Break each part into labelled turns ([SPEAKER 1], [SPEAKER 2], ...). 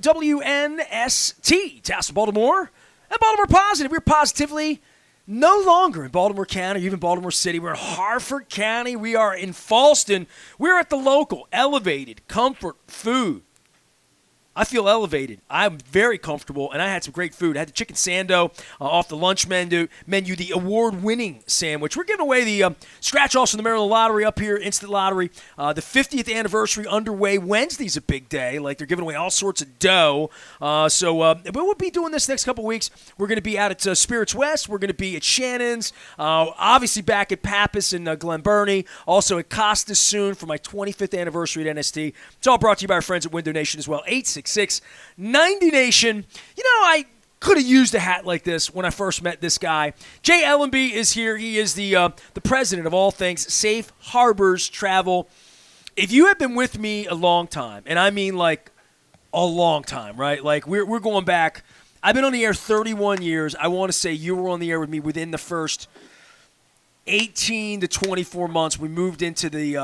[SPEAKER 1] WNST, Taos, Baltimore, and Baltimore Positive. We're positively no longer in Baltimore County or even Baltimore City. We're in Harford County. We are in Falston. We're at the local Elevated Comfort Food. I feel elevated. I'm very comfortable, and I had some great food. I had the chicken sando off the lunch menu, the award-winning sandwich. We're giving away the scratch-offs from the Maryland Lottery up here, Instant Lottery. The 50th anniversary underway. Wednesday's a big day. Like, they're giving away all sorts of dough. So we'll be doing this next couple weeks. We're going to be out at Spirits West. We're going to be at Shannon's. Obviously back at Pappas in Glen Burnie. Also at Costas soon for my 25th anniversary at NST. It's all brought to you by our friends at Window Nation as well. 90 Nation. You know, I could have used a hat like this when I first met this guy. Jay Ellenby is here. He is the president of all things Safe Harbors Travel. If you have been with me a long time, and I mean like a long time, right? Like we're going back. I've been on the air 31 years. I want to say you were on the air with me within the first 18 to 24 months. We moved into the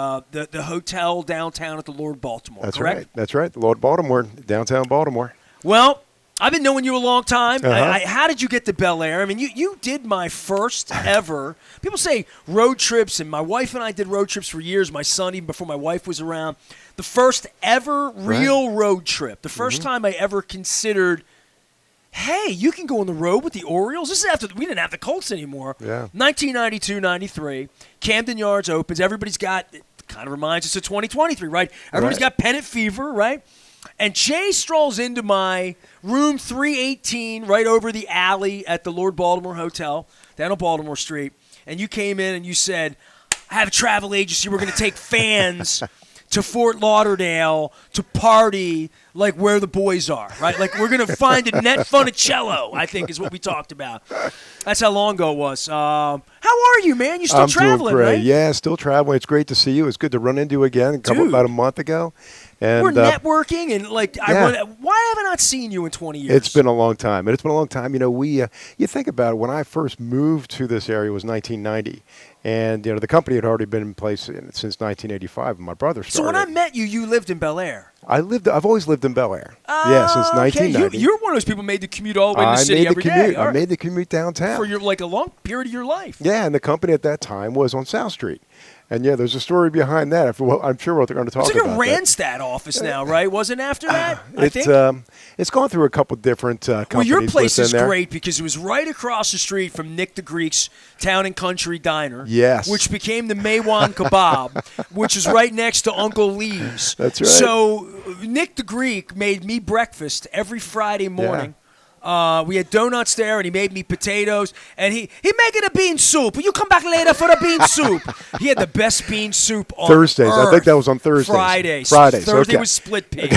[SPEAKER 1] hotel downtown at the Lord Baltimore.
[SPEAKER 2] That's
[SPEAKER 1] correct?
[SPEAKER 2] Right. That's right. The Lord Baltimore, downtown Baltimore.
[SPEAKER 1] Well, I've been knowing you a long time.
[SPEAKER 2] Uh-huh.
[SPEAKER 1] How did you get to Bel Air? I mean, you did my first ever. People say road trips, and my wife and I did road trips for years. My son, even before my wife was around. The first ever real road trip. The first time I ever considered, hey, you can go on the road with the Orioles. This is after we didn't have the Colts anymore.
[SPEAKER 2] Yeah.
[SPEAKER 1] 1992-93, Camden Yards opens. Everybody's got, it kind of reminds us of 2023, right? Everybody's got pennant fever, right? And Jay strolls into my room 318 right over the alley at the Lord Baltimore Hotel down on Baltimore Street. And you came in and you said, I have a travel agency. We're going to take fans to Fort Lauderdale to party like where the boys are, right? Like we're going to find a net Funicello, I think is what we talked about. That's how long ago it was. How are you, man? You still traveling,
[SPEAKER 2] doing great.
[SPEAKER 1] right?
[SPEAKER 2] Yeah, still traveling. It's great to see you. It's good to run into you again. About a month ago. And,
[SPEAKER 1] we're networking, and like, why have I not seen you in 20 years?
[SPEAKER 2] It's been a long time. And it's been a long time. You know, you think about it, when I first moved to this area was 1990. And, you know, the company had already been in place since 1985 when my brother started.
[SPEAKER 1] So when I met you, you lived in Bel Air.
[SPEAKER 2] I've always lived in Bel Air. Since 1990.
[SPEAKER 1] You're one of those people who made the commute all the way to the city every day.
[SPEAKER 2] I made the commute downtown.
[SPEAKER 1] For a long period of your life.
[SPEAKER 2] Yeah, and the company at that time was on South Street. And, yeah, there's a story behind that. I'm sure we're going to talk about that.
[SPEAKER 1] It's like a Randstad office now, right? Wasn't after that, I think?
[SPEAKER 2] It's gone through a couple different companies.
[SPEAKER 1] Well, your place is
[SPEAKER 2] there.
[SPEAKER 1] great because it was right across the street from Nick the Greek's Town and Country Diner.
[SPEAKER 2] Yes.
[SPEAKER 1] Which became the Maywan Kebab, which is right next to Uncle Lee's.
[SPEAKER 2] That's right.
[SPEAKER 1] So Nick the Greek made me breakfast every Friday morning. We had donuts there, and he made me potatoes, and he making a bean soup. Will you come back later for the bean soup? He had the best bean soup on
[SPEAKER 2] Thursdays.
[SPEAKER 1] Earth.
[SPEAKER 2] I think that was on Thursdays.
[SPEAKER 1] Fridays.
[SPEAKER 2] Thursday
[SPEAKER 1] was split pea.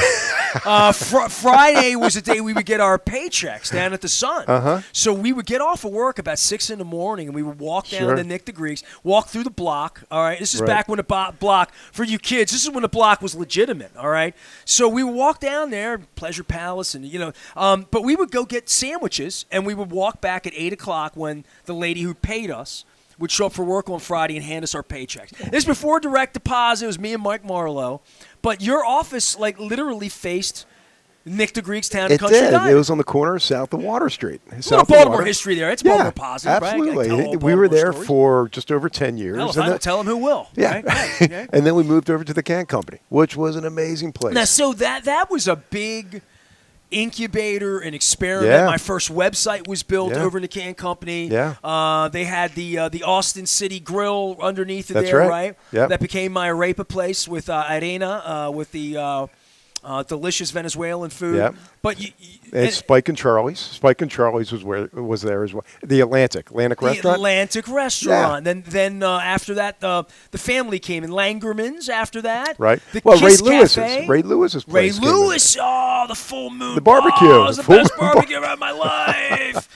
[SPEAKER 1] Friday was the day we would get our paychecks down at the Sun.
[SPEAKER 2] Uh-huh.
[SPEAKER 1] So we would get off of work about 6 in the morning, and we would walk down to Nick the Greek's, walk through the block. All right, this is back when the block, for you kids, this is when the block was legitimate. All right, so we would walk down there, Pleasure Palace, and but we would go get sandwiches, and we would walk back at 8 o'clock when the lady who paid us would show up for work on Friday and hand us our paychecks. This is before direct deposit. It was me and Mike Marlowe. But your office, like, literally faced Nick the Greek's Town and Country Diner.
[SPEAKER 2] It was on the corner south of Water Street.
[SPEAKER 1] South Baltimore history there. It's Baltimore positive,
[SPEAKER 2] absolutely.
[SPEAKER 1] Right?
[SPEAKER 2] Absolutely. We were there for just over 10 years.
[SPEAKER 1] Hell, if I don't tell him, who will?
[SPEAKER 2] Yeah.
[SPEAKER 1] Right? Okay.
[SPEAKER 2] And then we moved over to the Can Company, which was an amazing place.
[SPEAKER 1] Now, so that was a big incubator and experiment.
[SPEAKER 2] Yeah.
[SPEAKER 1] My first website was built over in the Can Company.
[SPEAKER 2] Yeah.
[SPEAKER 1] They had the Austin City Grill underneath
[SPEAKER 2] That's
[SPEAKER 1] there,
[SPEAKER 2] right? Yep.
[SPEAKER 1] That became my arepa place with Irena, with the delicious Venezuelan food.
[SPEAKER 2] Yep.
[SPEAKER 1] But
[SPEAKER 2] and Spike and Charlie's. Spike and Charlie's was there as well. The Atlantic restaurant.
[SPEAKER 1] The Atlantic restaurant. Yeah. Then after that, the family came in. Langerman's after that.
[SPEAKER 2] Right.
[SPEAKER 1] The
[SPEAKER 2] Ray
[SPEAKER 1] Kiss
[SPEAKER 2] Lewis's.
[SPEAKER 1] Cafe.
[SPEAKER 2] Ray Lewis's place.
[SPEAKER 1] Ray Lewis. Oh, the full moon.
[SPEAKER 2] The barbecue.
[SPEAKER 1] Oh, it was the best barbecue of my life.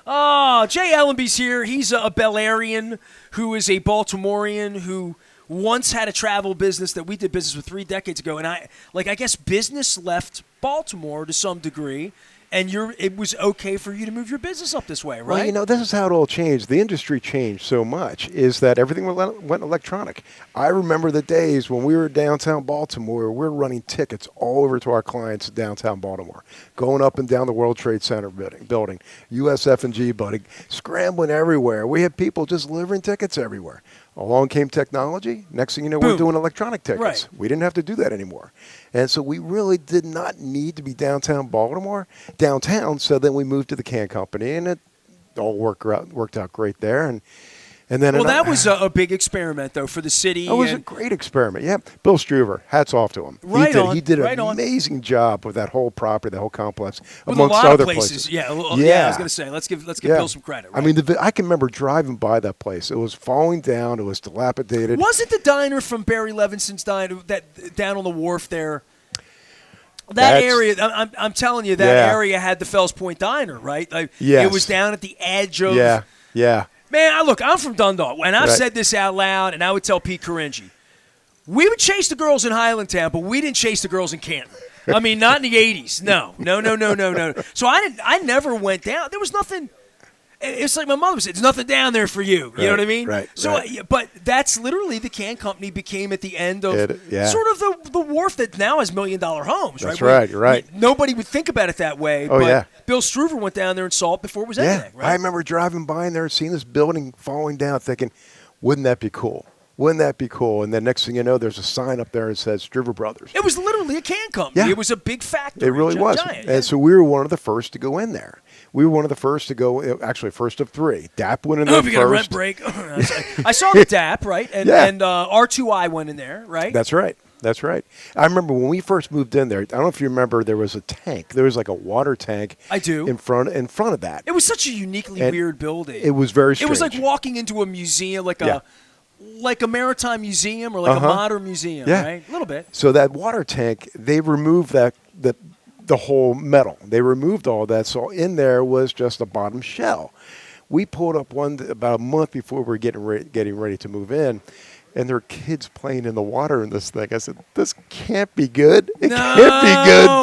[SPEAKER 1] Oh, Jay Ellenby's here. He's a Bel Airian who is a Baltimorean who once had a travel business that we did business with 3 decades ago. And I guess business left Baltimore to some degree. and it was okay for you to move your business up this way, right?
[SPEAKER 2] Well, this is how it all changed. The industry changed so much is that everything went electronic. I remember the days when we were downtown Baltimore, we were running tickets all over to our clients in downtown Baltimore, going up and down the World Trade Center building, USF&G building, scrambling everywhere. We had people just delivering tickets everywhere. Along came technology. Next thing you know,
[SPEAKER 1] Boom.
[SPEAKER 2] we're doing electronic tickets.
[SPEAKER 1] Right.
[SPEAKER 2] We didn't have to do that anymore. And so we really did not need to be downtown Baltimore, so then we moved to the can company, and it all worked out great there. And then
[SPEAKER 1] that was a big experiment, though, for the city.
[SPEAKER 2] It was a great experiment. Yeah, Bill Struver, hats off to him. He did an amazing job with that whole property, the whole complex,
[SPEAKER 1] with
[SPEAKER 2] amongst
[SPEAKER 1] a lot
[SPEAKER 2] other
[SPEAKER 1] of places. Yeah, I was going to say, let's give Bill some credit. Right?
[SPEAKER 2] I mean, I can remember driving by that place. It was falling down. It was dilapidated.
[SPEAKER 1] Wasn't the diner from Barry Levinson's diner that down on the wharf there? That area, I'm telling you, that area had the Fells Point Diner, right?
[SPEAKER 2] Yes.
[SPEAKER 1] It was down at the edge of.
[SPEAKER 2] Yeah.
[SPEAKER 1] Man, I'm from Dundalk, and I've said this out loud, and I would tell Pete Caringi. We would chase the girls in Highlandtown, but we didn't chase the girls in Canton. I mean, not in the 80s. No. So I never went down. There was nothing. It's like my mother said, there's nothing down there for you. You know what I mean?
[SPEAKER 2] Right.
[SPEAKER 1] So, but that's literally the can company became at the end of sort of the wharf that now has $1 million homes.
[SPEAKER 2] That's
[SPEAKER 1] right.
[SPEAKER 2] Right.
[SPEAKER 1] Nobody would think about it that way.
[SPEAKER 2] Oh,
[SPEAKER 1] but Bill Struver went down there and saw it before it was anything. Right?
[SPEAKER 2] I remember driving by in there, seeing this building falling down, thinking, wouldn't that be cool? Wouldn't that be cool? And then next thing you know, there's a sign up there that says Struver Brothers.
[SPEAKER 1] It was literally a can company.
[SPEAKER 2] Yeah.
[SPEAKER 1] It was a big factory.
[SPEAKER 2] It really was.
[SPEAKER 1] Giant,
[SPEAKER 2] and so we were one of the first to go in there. We were one of the first to go, actually first of three. DAP went in there first.
[SPEAKER 1] We got a rent break. I saw the DAP, right? And R2I went in there, right?
[SPEAKER 2] That's right. I remember when we first moved in there, I don't know if you remember, there was a tank. There was like a water tank.
[SPEAKER 1] I do.
[SPEAKER 2] In front of that.
[SPEAKER 1] It was such a uniquely weird building.
[SPEAKER 2] It was very strange.
[SPEAKER 1] It was like walking into a museum, like a maritime museum or like a modern museum, right? A little bit.
[SPEAKER 2] So that water tank, they removed the whole metal. They removed all that. So in there was just a bottom shell. We pulled up one about a month before we were getting ready to move in, and there were kids playing in the water in this thing. I said, this can't be good. It can't be good,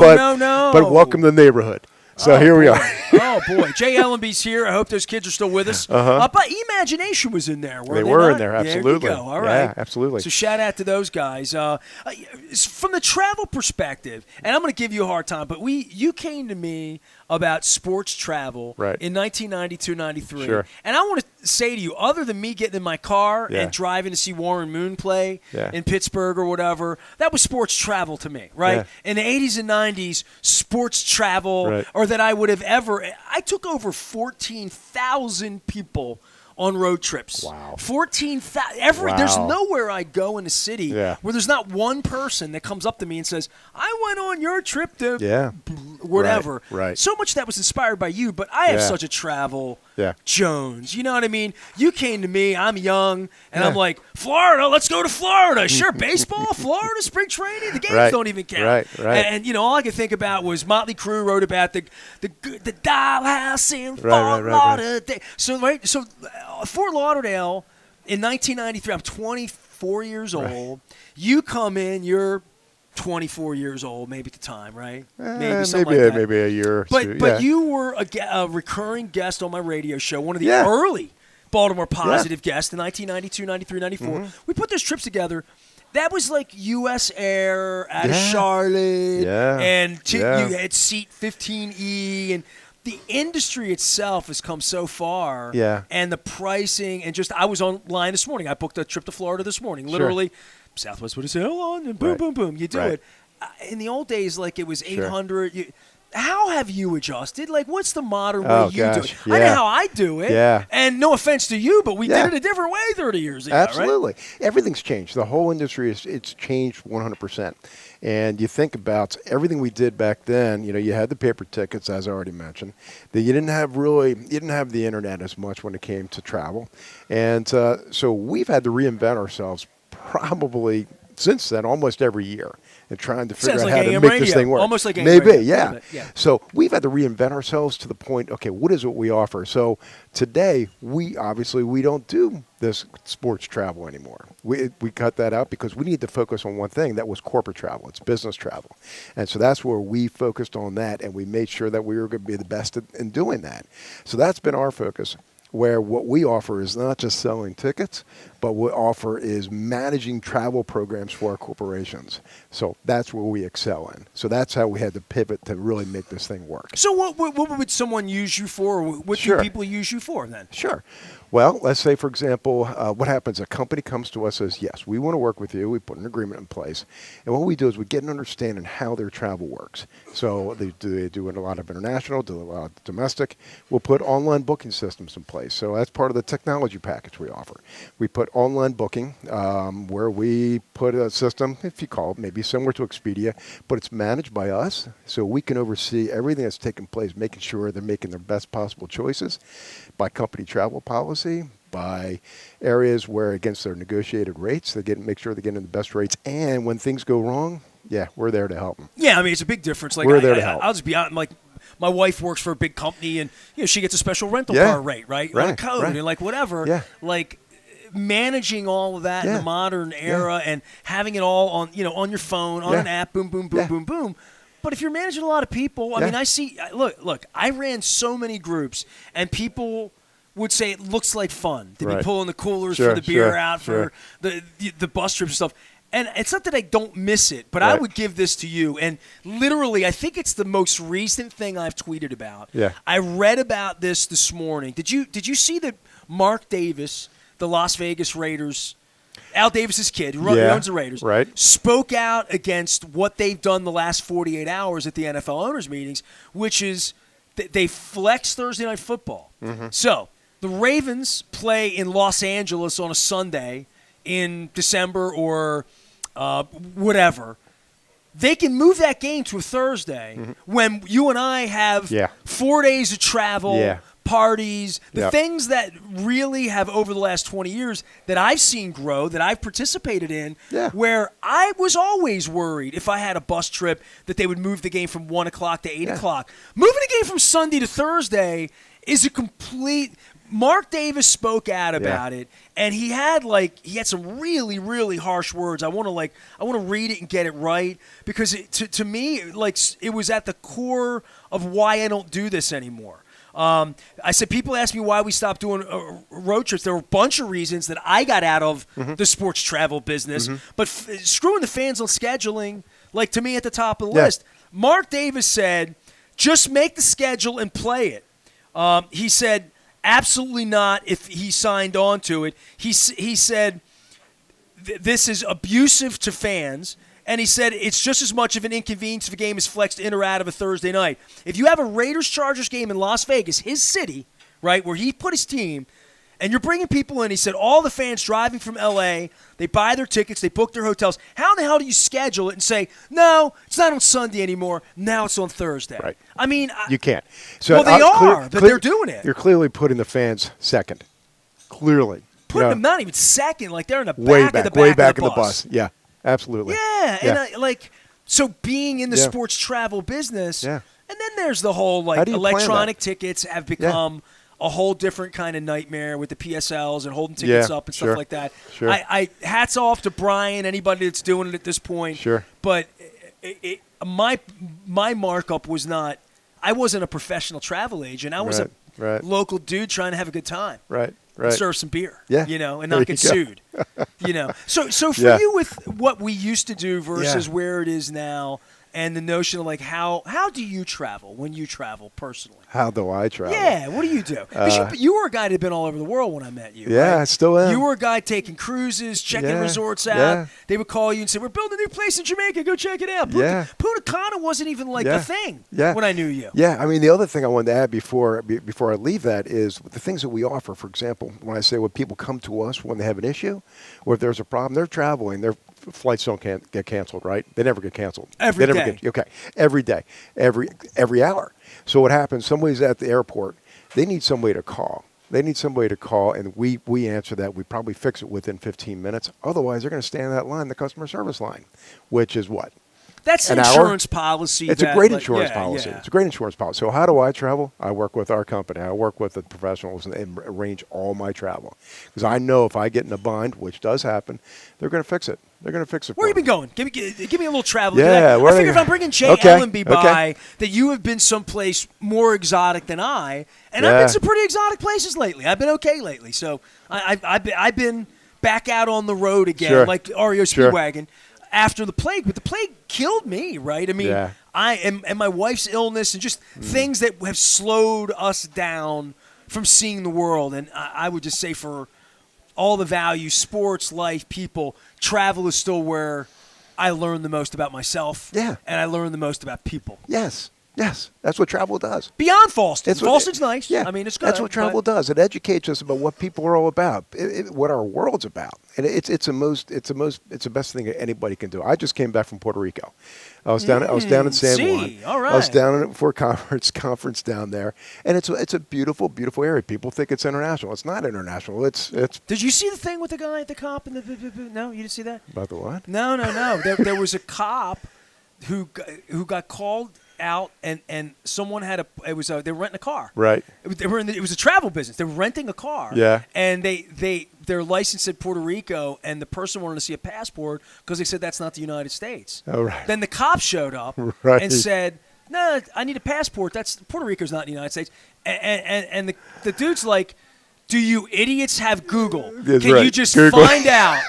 [SPEAKER 2] but welcome to the neighborhood. So here we are.
[SPEAKER 1] Oh, boy. Jay Ellenby's here. I hope those kids are still with us. But Imagination was in there,
[SPEAKER 2] They were in there, absolutely.
[SPEAKER 1] There you go. All right.
[SPEAKER 2] Yeah, absolutely.
[SPEAKER 1] So shout out to those guys. From the travel perspective, and I'm going to give you a hard time, but you came to me about sports travel in 1992-93.
[SPEAKER 2] Sure.
[SPEAKER 1] And I want to say to you, other than me getting in my car and driving to see Warren Moon play in Pittsburgh or whatever, that was sports travel to me, right?
[SPEAKER 2] Yeah.
[SPEAKER 1] In the 80s and 90s, sports travel, or that I would have I took over 14,000 people on road trips.
[SPEAKER 2] Wow.
[SPEAKER 1] 14,000. There's nowhere I go in the city where there's not one person that comes up to me and says, I went on your trip to whatever.
[SPEAKER 2] Right.
[SPEAKER 1] So much that was inspired by you, but I have such a travel Jones. You know what I mean? You came to me, I'm young, and I'm like, Florida, let's go to Florida. Sure, baseball, Florida, spring training, the games don't even count.
[SPEAKER 2] Right.
[SPEAKER 1] And all I could think about was Motley Crue wrote about the dollhouse in Fort Lauderdale. So Fort Lauderdale in 1993, I'm 24 years old. You come in, you're 24 years old, maybe at the time, right? Maybe something like that.
[SPEAKER 2] Maybe a year or two.
[SPEAKER 1] But you were a recurring guest on my radio show, one of the early Baltimore Positive guests in 1992, 93, 94. Mm-hmm. We put those trips together. That was like U.S. Air out of Charlotte, and you had seat 15E, and the industry itself has come so far, and the pricing, and just I was online this morning. I booked a trip to Florida this morning, literally. Southwest put a sale on, and boom, boom, boom. You do it. In the old days, like it was 800. How have you adjusted? Like, what's the modern way you do it? I know how I do it. And no offense to you, but we did it a different way 30 years ago.
[SPEAKER 2] Absolutely.
[SPEAKER 1] Right?
[SPEAKER 2] Everything's changed. The whole industry it's changed 100%. And you think about everything we did back then. You know, you had the paper tickets, as I already mentioned. That you didn't have the internet as much when it came to travel, and so we've had to reinvent ourselves probably since then almost every year. and trying to figure
[SPEAKER 1] Sounds
[SPEAKER 2] out
[SPEAKER 1] like
[SPEAKER 2] how to
[SPEAKER 1] AM
[SPEAKER 2] make
[SPEAKER 1] radio.
[SPEAKER 2] this thing work.
[SPEAKER 1] Almost like AM
[SPEAKER 2] Maybe,
[SPEAKER 1] radio.
[SPEAKER 2] yeah.
[SPEAKER 1] Yeah.
[SPEAKER 2] So we've had to reinvent ourselves to the point, okay, what is it we offer? So today, we don't do this sports travel anymore. We cut that out because we need to focus on one thing. That was corporate travel. It's business travel. And so that's where we focused on that, and we made sure that we were going to be the best in doing that. So that's been our focus, where what we offer is not just selling tickets, but what we offer is managing travel programs for our corporations. So that's where we excel in. So that's how we had to pivot to really make this thing work.
[SPEAKER 1] So what would someone use you for? Or what
[SPEAKER 2] Sure.
[SPEAKER 1] do people use you for then?
[SPEAKER 2] Sure. Well, let's say, for example, what happens, a company comes to us and says, yes, we want to work with you. We put an agreement in place. And what we do is we get an understanding how their travel works. So they do a lot of international, do a lot of domestic. We'll put online booking systems in place. So that's part of the technology package we offer. We put online booking where we put a system, if you call it, maybe similar to Expedia, but it's managed by us. So we can oversee everything that's taking place, making sure they're making their best possible choices by company travel policy, by areas where against their negotiated rates, make sure they're getting the best rates. And when things go wrong, yeah, we're there to help them.
[SPEAKER 1] Yeah, I mean, it's a big difference. Like,
[SPEAKER 2] We're there to help.
[SPEAKER 1] I'll just be honest, like, my wife works for a big company, and she gets a special rental
[SPEAKER 2] Yeah.
[SPEAKER 1] car rate, right? On a
[SPEAKER 2] Right,
[SPEAKER 1] code,
[SPEAKER 2] right.
[SPEAKER 1] and like whatever.
[SPEAKER 2] Yeah.
[SPEAKER 1] Like managing all of that in
[SPEAKER 2] Yeah.
[SPEAKER 1] the modern era and having it all on your phone, on
[SPEAKER 2] Yeah.
[SPEAKER 1] an app, boom, boom, boom,
[SPEAKER 2] Yeah.
[SPEAKER 1] boom, boom. But if you're managing a lot of people, I
[SPEAKER 2] Yeah.
[SPEAKER 1] mean, I see. Look, I ran so many groups, and people would say it looks like fun to be
[SPEAKER 2] Right.
[SPEAKER 1] pulling the coolers
[SPEAKER 2] Sure,
[SPEAKER 1] for the beer
[SPEAKER 2] sure,
[SPEAKER 1] out
[SPEAKER 2] sure.
[SPEAKER 1] for the bus trips and stuff. And it's not that I don't miss it, but I
[SPEAKER 2] Right.
[SPEAKER 1] would give this to you. And literally, I think it's the most recent thing I've tweeted about.
[SPEAKER 2] Yeah.
[SPEAKER 1] I read about this morning. Did you see that Mark Davis, the Las Vegas Raiders, Al Davis's kid, who owns the Raiders,
[SPEAKER 2] right.
[SPEAKER 1] spoke out against what they've done the last 48 hours at the NFL owners' meetings, which is they flex Thursday Night Football.
[SPEAKER 2] Mm-hmm.
[SPEAKER 1] So the Ravens play in Los Angeles on a Sunday in December or whatever. They can move that game to a Thursday when you and I have
[SPEAKER 2] Yeah.
[SPEAKER 1] 4 days of travel,
[SPEAKER 2] Yeah.
[SPEAKER 1] parties, the
[SPEAKER 2] Yep.
[SPEAKER 1] things that really have over the last 20 years that I've seen grow, that I've participated in,
[SPEAKER 2] Yeah.
[SPEAKER 1] where I was always worried if I had a bus trip that they would move the game from 1 o'clock to 8
[SPEAKER 2] Yeah.
[SPEAKER 1] o'clock. Moving a game from Sunday to Thursday is a complete – Mark Davis spoke out about it, and he had some really, really harsh words. I want to read it and get it right because to me, it was at the core of why I don't do this anymore. I said, people ask me why we stopped doing road trips. There were a bunch of reasons that I got out of the sports travel business, but screwing the fans on scheduling, to me, at the top of the list. Mark Davis said, just make the schedule and play it. He said, absolutely not if he signed on to it. He said, this is abusive to fans. And he said it's just as much of an inconvenience if a game is flexed in or out of a Thursday night. If you have a Raiders-Chargers game in Las Vegas, his city, right, where he put his team, and you're bringing people in, he said all the fans driving from L.A., they buy their tickets, they book their hotels. How in the hell do you schedule it and say, no, it's not on Sunday anymore, now it's on Thursday?
[SPEAKER 2] Right.
[SPEAKER 1] I mean,
[SPEAKER 2] You can't. So
[SPEAKER 1] but they're doing it.
[SPEAKER 2] You're clearly putting the fans second. Clearly.
[SPEAKER 1] Putting them not even second, they're in the
[SPEAKER 2] way
[SPEAKER 1] back
[SPEAKER 2] back,
[SPEAKER 1] of the
[SPEAKER 2] way
[SPEAKER 1] back
[SPEAKER 2] back
[SPEAKER 1] of
[SPEAKER 2] in
[SPEAKER 1] the
[SPEAKER 2] the
[SPEAKER 1] bus.
[SPEAKER 2] bus. Yeah, absolutely.
[SPEAKER 1] Yeah, and so being in the
[SPEAKER 2] Yeah.
[SPEAKER 1] sports travel business,
[SPEAKER 2] Yeah.
[SPEAKER 1] and then there's the whole
[SPEAKER 2] How do you plan
[SPEAKER 1] electronic
[SPEAKER 2] that?
[SPEAKER 1] tickets have become a whole different kind of nightmare with the PSLs and holding tickets up and
[SPEAKER 2] sure.
[SPEAKER 1] stuff like that.
[SPEAKER 2] Sure.
[SPEAKER 1] I hats off to Brian, anybody that's doing it at this point.
[SPEAKER 2] Sure.
[SPEAKER 1] But my markup was not. I wasn't a professional travel agent. I was
[SPEAKER 2] Right.
[SPEAKER 1] a local dude trying to have a good time.
[SPEAKER 2] Right.
[SPEAKER 1] And serve some beer,
[SPEAKER 2] Yeah.
[SPEAKER 1] and
[SPEAKER 2] There
[SPEAKER 1] not
[SPEAKER 2] you
[SPEAKER 1] get
[SPEAKER 2] go.
[SPEAKER 1] sued, So for
[SPEAKER 2] Yeah.
[SPEAKER 1] you, with what we used to do versus where it is now, and the notion of how do you travel when you travel personally?
[SPEAKER 2] How do I travel?
[SPEAKER 1] Yeah, what do you do? 'Cause you were a guy that had been all over the world when I met you.
[SPEAKER 2] Yeah,
[SPEAKER 1] right?
[SPEAKER 2] I still am.
[SPEAKER 1] You were a guy taking cruises, checking
[SPEAKER 2] Yeah,
[SPEAKER 1] resorts out.
[SPEAKER 2] yeah.
[SPEAKER 1] They would call you and say, "We're building a new place in Jamaica. Go check it out."
[SPEAKER 2] Yeah.
[SPEAKER 1] Punta Cana wasn't even a
[SPEAKER 2] Yeah.
[SPEAKER 1] thing
[SPEAKER 2] Yeah.
[SPEAKER 1] when I knew you.
[SPEAKER 2] Yeah, I mean, the other thing I wanted to add before I leave that is the things that we offer. For example, when I say when people come to us when they have an issue or if there's a problem, they're traveling, their flights don't get canceled, right? They never get canceled.
[SPEAKER 1] Every
[SPEAKER 2] They never
[SPEAKER 1] day.
[SPEAKER 2] Every day, every hour. So what happens, somebody's at the airport, they need somebody to call. They need somebody to call, and we answer that. We probably fix it within 15 minutes. Otherwise, they're going to stand in that line, the customer service line, which is what?
[SPEAKER 1] That's an
[SPEAKER 2] hour.
[SPEAKER 1] insurance policy.
[SPEAKER 2] It's
[SPEAKER 1] that,
[SPEAKER 2] a great
[SPEAKER 1] like,
[SPEAKER 2] insurance
[SPEAKER 1] yeah,
[SPEAKER 2] policy.
[SPEAKER 1] yeah.
[SPEAKER 2] It's a great insurance policy. So how do I travel? I work with our company. I work with the professionals and arrange all my travel. Because I know if I get in a bind, which does happen, they're going to fix it. They're going to fix it
[SPEAKER 1] Where
[SPEAKER 2] for
[SPEAKER 1] have you
[SPEAKER 2] me.
[SPEAKER 1] been going? Give me a little travel.
[SPEAKER 2] Yeah,
[SPEAKER 1] I figure if I'm bringing Jay Ellenby by, that you have been someplace more exotic than I, and I've been some pretty exotic places lately. I've been okay lately. So I've been back out on the road again, like Oreo Speedwagon. After the plague, but the plague killed me, right? I mean, and my wife's illness and just things that have slowed us down from seeing the world. And I would just say for all the values, sports, life, people, travel is still where I learn the most about myself.
[SPEAKER 2] Yeah.
[SPEAKER 1] And I learn the most about people.
[SPEAKER 2] Yes. Yes, that's what travel does.
[SPEAKER 1] Beyond Falston. Falston's nice.
[SPEAKER 2] Yeah,
[SPEAKER 1] I mean, it's good.
[SPEAKER 2] That's what travel does. It educates us about what people are all about, what our world's about, and it's the best thing that anybody can do. I just came back from Puerto Rico. I was down in San Juan.
[SPEAKER 1] All right.
[SPEAKER 2] I was down for a conference down there, and it's a beautiful, beautiful area. People think it's international. It's not international. It's.
[SPEAKER 1] Did you see the thing with the guy at the cop and No, you didn't see that?
[SPEAKER 2] About the what?
[SPEAKER 1] No. There was a cop who got called out, and someone had they were renting a car.
[SPEAKER 2] Right.
[SPEAKER 1] It was a travel business. They were renting a car.
[SPEAKER 2] Yeah.
[SPEAKER 1] And their license said Puerto Rico, and the person wanted to see a passport because they said that's not the United States.
[SPEAKER 2] Oh, right.
[SPEAKER 1] Then the cop showed up and said, "No, I need a passport. Puerto Rico's not the United States." And the dude's like, "Do you idiots have Google?
[SPEAKER 2] That's
[SPEAKER 1] Can
[SPEAKER 2] right.
[SPEAKER 1] you just
[SPEAKER 2] Google.
[SPEAKER 1] find out?"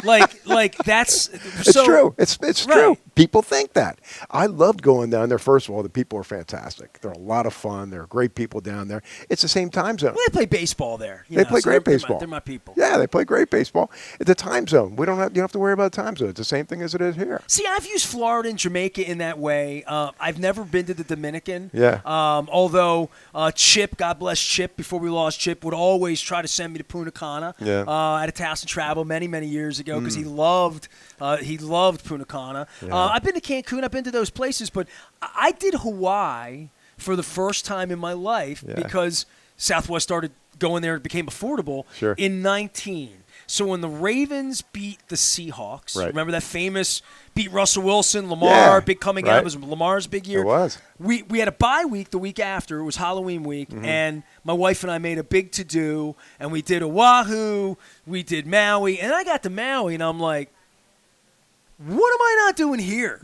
[SPEAKER 1] Like that's
[SPEAKER 2] It's true. It's
[SPEAKER 1] right.
[SPEAKER 2] true. People think that. I loved going down there. First of all, the people are fantastic. They're a lot of fun. They're great people down there. It's the same time zone.
[SPEAKER 1] Well, they play baseball there.
[SPEAKER 2] They play great baseball.
[SPEAKER 1] They're my people.
[SPEAKER 2] Yeah, they play great baseball. It's the time zone. You don't have to worry about the time zone. It's the same thing as it is here.
[SPEAKER 1] See, I've used Florida and Jamaica in that way. I've never been to the Dominican.
[SPEAKER 2] Yeah.
[SPEAKER 1] Although Chip, God bless Chip, before we lost Chip, would always try to send me to Punta Cana.
[SPEAKER 2] Yeah.
[SPEAKER 1] At a Task Travel many, many years ago because he loved Punta Cana.
[SPEAKER 2] Yeah.
[SPEAKER 1] I've been to Cancun. I've been to those places, but I did Hawaii for the first time in my life because Southwest started going there. It became affordable in 19. So when the Ravens beat the Seahawks, remember that famous beat Russell Wilson, Lamar, big coming out. It was Lamar's big year.
[SPEAKER 2] It was.
[SPEAKER 1] We had a bye week the week after. It was Halloween week, and my wife and I made a big to-do, and we did Oahu, we did Maui, and I got to Maui, and I'm like, what am I not doing here?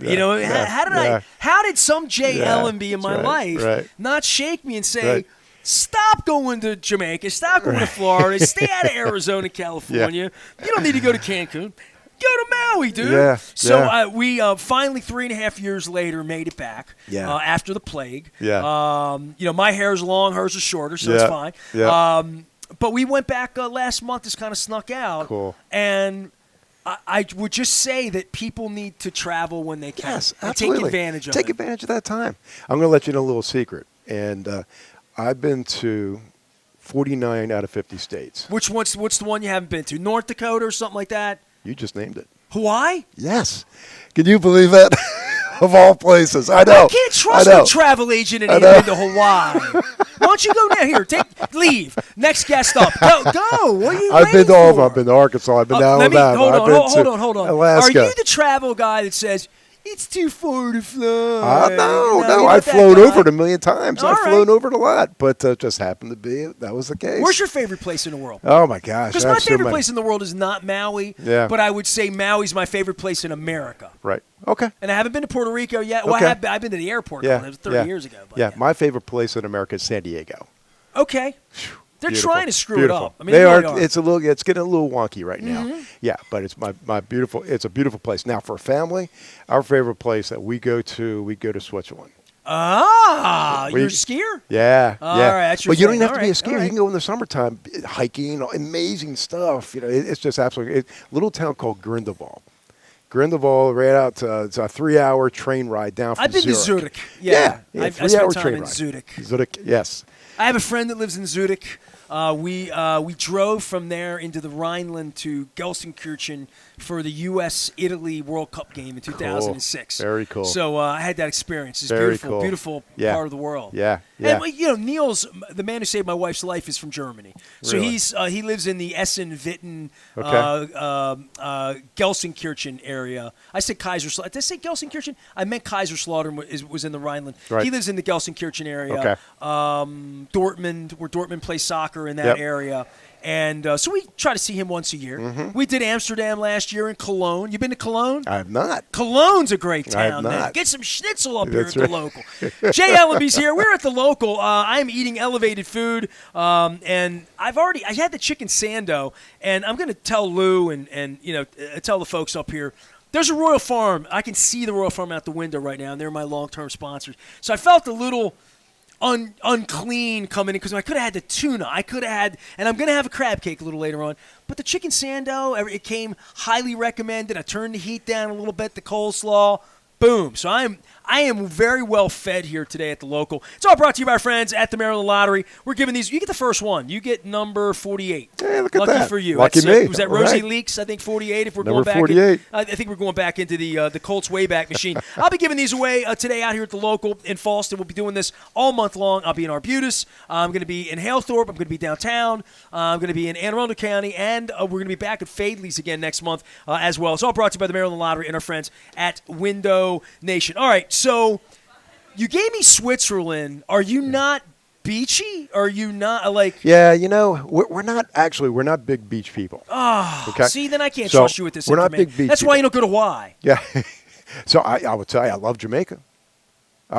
[SPEAKER 1] How did some Jay Ellenby in my life not shake me and say, stop going to Jamaica, stop going to Florida, stay out of Arizona, California. You don't need to go to Cancun. Go to Maui, dude.
[SPEAKER 2] Yeah,
[SPEAKER 1] so we finally 3.5 years later made it back after the plague.
[SPEAKER 2] Yeah.
[SPEAKER 1] My hair's long, hers is shorter, so it's fine.
[SPEAKER 2] Yeah.
[SPEAKER 1] But we went back last month, just kind of snuck out.
[SPEAKER 2] Cool.
[SPEAKER 1] And I would just say that people need to travel when they can.
[SPEAKER 2] Yes,
[SPEAKER 1] and
[SPEAKER 2] absolutely.
[SPEAKER 1] take advantage of it.
[SPEAKER 2] Take advantage of that time. I'm going to let you know a little secret. And I've been to 49 out of 50 states.
[SPEAKER 1] What's the one you haven't been to? North Dakota or something like that?
[SPEAKER 2] You just named it.
[SPEAKER 1] Hawaii?
[SPEAKER 2] Yes. Can you believe that? Of all places. I know.
[SPEAKER 1] I can't trust a travel agent into Hawaii. Why don't you go now? Here, leave. Next guest up. Go. What are you
[SPEAKER 2] I've been to all of them.
[SPEAKER 1] for?
[SPEAKER 2] I've been to Arkansas. I've been to Alabama.
[SPEAKER 1] Hold on.
[SPEAKER 2] Alaska.
[SPEAKER 1] Are you the travel guy that says, it's too far to fly?
[SPEAKER 2] No. I've flown over it a million times.
[SPEAKER 1] All
[SPEAKER 2] I've
[SPEAKER 1] right.
[SPEAKER 2] flown over it a lot, but just happened to be that was the case.
[SPEAKER 1] Where's your favorite place in the world?
[SPEAKER 2] Oh, my gosh.
[SPEAKER 1] Because my favorite place in the world is not Maui, but I would say Maui's my favorite place in America.
[SPEAKER 2] Right. Okay.
[SPEAKER 1] And I haven't been to Puerto Rico yet. Well,
[SPEAKER 2] Okay.
[SPEAKER 1] I've been to the airport.
[SPEAKER 2] Yeah.
[SPEAKER 1] It was 30 years ago. But
[SPEAKER 2] my favorite place in America is San Diego.
[SPEAKER 1] Okay. They're
[SPEAKER 2] Beautiful.
[SPEAKER 1] trying to screw
[SPEAKER 2] Beautiful.
[SPEAKER 1] it up. I mean,
[SPEAKER 2] they
[SPEAKER 1] really
[SPEAKER 2] are.
[SPEAKER 1] are.
[SPEAKER 2] It's getting a little wonky right now. Yeah, but it's my beautiful. It's a beautiful place. Now for a family, our favorite place that we go to Switzerland.
[SPEAKER 1] You're a skier?
[SPEAKER 2] Yeah.
[SPEAKER 1] All right, that's your
[SPEAKER 2] But you don't
[SPEAKER 1] thing.
[SPEAKER 2] even have to be a
[SPEAKER 1] All
[SPEAKER 2] skier.
[SPEAKER 1] right.
[SPEAKER 2] You can go in the summertime hiking, amazing stuff. It's just absolutely a little town called Grindelwald. Right out. It's a 3-hour train ride down from
[SPEAKER 1] I've been
[SPEAKER 2] Zurich.
[SPEAKER 1] to Zurich. Yeah. I
[SPEAKER 2] 3-hour
[SPEAKER 1] spent time
[SPEAKER 2] train
[SPEAKER 1] in
[SPEAKER 2] ride.
[SPEAKER 1] Zurich.
[SPEAKER 2] Zurich, yes.
[SPEAKER 1] I have a friend that lives in Zurich. We drove from there into the Rhineland to Gelsenkirchen for the U.S.-Italy World Cup game in 2006.
[SPEAKER 2] Very cool.
[SPEAKER 1] So I had that experience. It's
[SPEAKER 2] Very
[SPEAKER 1] beautiful,
[SPEAKER 2] cool.
[SPEAKER 1] beautiful
[SPEAKER 2] Yeah.
[SPEAKER 1] part of the world.
[SPEAKER 2] Yeah, yeah.
[SPEAKER 1] And Niels, the man who saved my wife's life, is from Germany. So
[SPEAKER 2] Really?
[SPEAKER 1] he lives in the Essen-Witten, Gelsenkirchen area. I said Kaiserslautern. Did I say Gelsenkirchen? I meant Kaiserslautern was in the Rhineland.
[SPEAKER 2] Right.
[SPEAKER 1] He lives in the Gelsenkirchen area.
[SPEAKER 2] Okay.
[SPEAKER 1] Dortmund, where Dortmund plays soccer in that
[SPEAKER 2] Yep.
[SPEAKER 1] area. And so we try to see him once a year.
[SPEAKER 2] Mm-hmm.
[SPEAKER 1] We did Amsterdam last year in Cologne. You been to Cologne?
[SPEAKER 2] I have not.
[SPEAKER 1] Cologne's a great
[SPEAKER 2] I have
[SPEAKER 1] town, man.
[SPEAKER 2] not.
[SPEAKER 1] Get some schnitzel up here
[SPEAKER 2] That's
[SPEAKER 1] at
[SPEAKER 2] right.
[SPEAKER 1] the local. Jay Ellenby's here. We're at the local. I'm eating elevated food, and I had the chicken sando, and I'm going to tell Lou and tell the folks up here. There's a Royal Farm. I can see the Royal Farm out the window right now, and they're my long-term sponsors. So I felt a little unclean coming in because I could have had the tuna. I could have had, and I'm going to have a crab cake a little later on. But the chicken sando, it came highly recommended. I turned the heat down a little bit, the coleslaw, boom. So I am very well fed here today at the local. It's all brought to you by our friends at the Maryland Lottery. We're giving these. You get the first one. You get number 48.
[SPEAKER 2] Hey, look at
[SPEAKER 1] Lucky
[SPEAKER 2] that.
[SPEAKER 1] for you.
[SPEAKER 2] Lucky
[SPEAKER 1] That's,
[SPEAKER 2] me.
[SPEAKER 1] was that
[SPEAKER 2] All
[SPEAKER 1] Rosie
[SPEAKER 2] right.
[SPEAKER 1] Leaks? I think 48. If we're
[SPEAKER 2] Number
[SPEAKER 1] going back,
[SPEAKER 2] 48.
[SPEAKER 1] I think we're going back into the Colts Wayback Machine. I'll be giving these away today out here at the local in Falston. We'll be doing this all month long. I'll be in Arbutus. I'm going to be in Halethorpe. I'm going to be downtown. I'm going to be in Anne Arundel County, and we're going to be back at Fadley's again next month as well. It's all brought to you by the Maryland Lottery and our friends at Window Nation. All right, so you gave me Switzerland. Are you not beachy? Are you not like?
[SPEAKER 2] Yeah, we're not big beach people.
[SPEAKER 1] Oh,
[SPEAKER 2] Okay.
[SPEAKER 1] see, then I can't
[SPEAKER 2] So,
[SPEAKER 1] trust you with this
[SPEAKER 2] we're not
[SPEAKER 1] information.
[SPEAKER 2] big beach
[SPEAKER 1] That's why
[SPEAKER 2] people.
[SPEAKER 1] you don't go to Y.
[SPEAKER 2] Yeah. So I would tell you, I love Jamaica.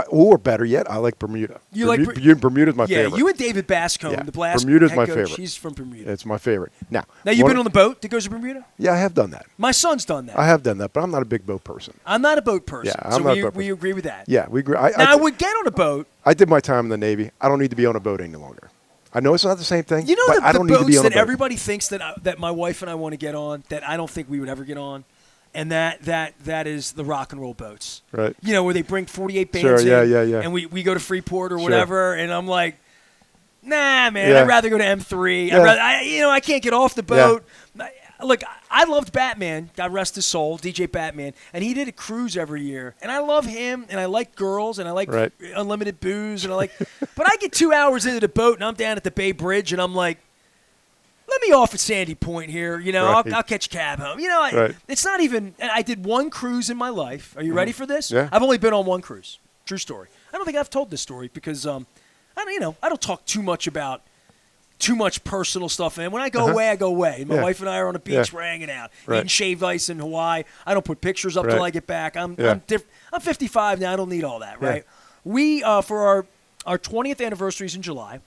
[SPEAKER 2] Or better yet, I like Bermuda.
[SPEAKER 1] You like
[SPEAKER 2] Bermuda's my
[SPEAKER 1] Yeah,
[SPEAKER 2] favorite.
[SPEAKER 1] you and David Bascombe, the blast.
[SPEAKER 2] Bermuda's
[SPEAKER 1] head
[SPEAKER 2] my
[SPEAKER 1] coach,
[SPEAKER 2] favorite.
[SPEAKER 1] He's from Bermuda.
[SPEAKER 2] It's my favorite. Now
[SPEAKER 1] You've been on the boat that goes to Bermuda?
[SPEAKER 2] Yeah, I have done that.
[SPEAKER 1] My son's done that.
[SPEAKER 2] I have done that, but I'm not a big boat person.
[SPEAKER 1] I'm not a boat person.
[SPEAKER 2] Yeah, I'm
[SPEAKER 1] so
[SPEAKER 2] not a boat
[SPEAKER 1] we
[SPEAKER 2] person.
[SPEAKER 1] agree with that.
[SPEAKER 2] Yeah, we agree.
[SPEAKER 1] Now, I would get on a boat.
[SPEAKER 2] I did my time in the Navy. I don't need to be on a boat any longer. I know it's not the same thing.
[SPEAKER 1] You know
[SPEAKER 2] but I
[SPEAKER 1] the
[SPEAKER 2] don't need to be
[SPEAKER 1] boats
[SPEAKER 2] on a
[SPEAKER 1] that
[SPEAKER 2] boat.
[SPEAKER 1] everybody thinks that my wife and I want to get on that I don't think we would ever get on? And that is the rock and roll boats.
[SPEAKER 2] Right.
[SPEAKER 1] Where they bring 48 bands
[SPEAKER 2] Sure,
[SPEAKER 1] in.
[SPEAKER 2] yeah.
[SPEAKER 1] And we go to Freeport or
[SPEAKER 2] Sure.
[SPEAKER 1] whatever, and I'm like, nah, man,
[SPEAKER 2] Yeah.
[SPEAKER 1] I'd rather go to M3.
[SPEAKER 2] Yeah.
[SPEAKER 1] I can't get off the boat. Look, I loved Batman, God rest his soul, DJ Batman, and he did a cruise every year. And I love him, and I like girls, and I like
[SPEAKER 2] Right.
[SPEAKER 1] unlimited booze, and but I get 2 hours into the boat, and I'm down at the Bay Bridge, and I'm like, let me off at Sandy Point here.
[SPEAKER 2] Right.
[SPEAKER 1] I'll catch a cab home.
[SPEAKER 2] Right.
[SPEAKER 1] It's not even. I did one cruise in my life. Are you ready for this?
[SPEAKER 2] Yeah.
[SPEAKER 1] I've only been on one cruise. True story. I don't think I've told this story because I don't talk too much about too much personal stuff. And when I go away, I go away. My
[SPEAKER 2] Yeah.
[SPEAKER 1] wife and I are on a beach.
[SPEAKER 2] Yeah.
[SPEAKER 1] We're hanging out,
[SPEAKER 2] Right.
[SPEAKER 1] eating shaved ice in Hawaii. I don't put pictures up
[SPEAKER 2] Right.
[SPEAKER 1] till I get back. I'm 55 now. I don't need all that.
[SPEAKER 2] Yeah.
[SPEAKER 1] Right. We for our 20th anniversary is in July.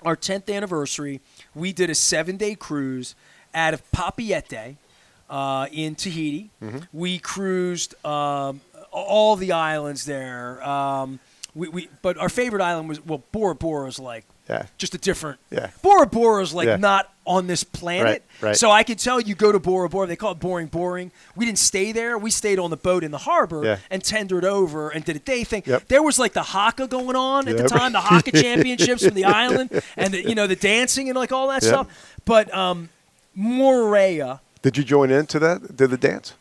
[SPEAKER 1] Our 10th anniversary, we did a 7-day cruise out of Papeete in Tahiti.
[SPEAKER 2] Mm-hmm.
[SPEAKER 1] We cruised all the islands there. But our favorite island was, Bora Bora is like just a different.
[SPEAKER 2] Yeah.
[SPEAKER 1] Bora Bora is like
[SPEAKER 2] Yeah.
[SPEAKER 1] not on this planet.
[SPEAKER 2] Right.
[SPEAKER 1] So I can tell you go to Bora Bora. They call it boring. We didn't stay there. We stayed on the boat in the harbor
[SPEAKER 2] Yeah.
[SPEAKER 1] and tendered over and did a day thing.
[SPEAKER 2] Yep.
[SPEAKER 1] There was like the haka going on at the
[SPEAKER 2] Yep.
[SPEAKER 1] time, the haka championships from the island, and the dancing and like all that
[SPEAKER 2] Yep.
[SPEAKER 1] stuff. But Moorea.
[SPEAKER 2] Did you join into that? Did the dance?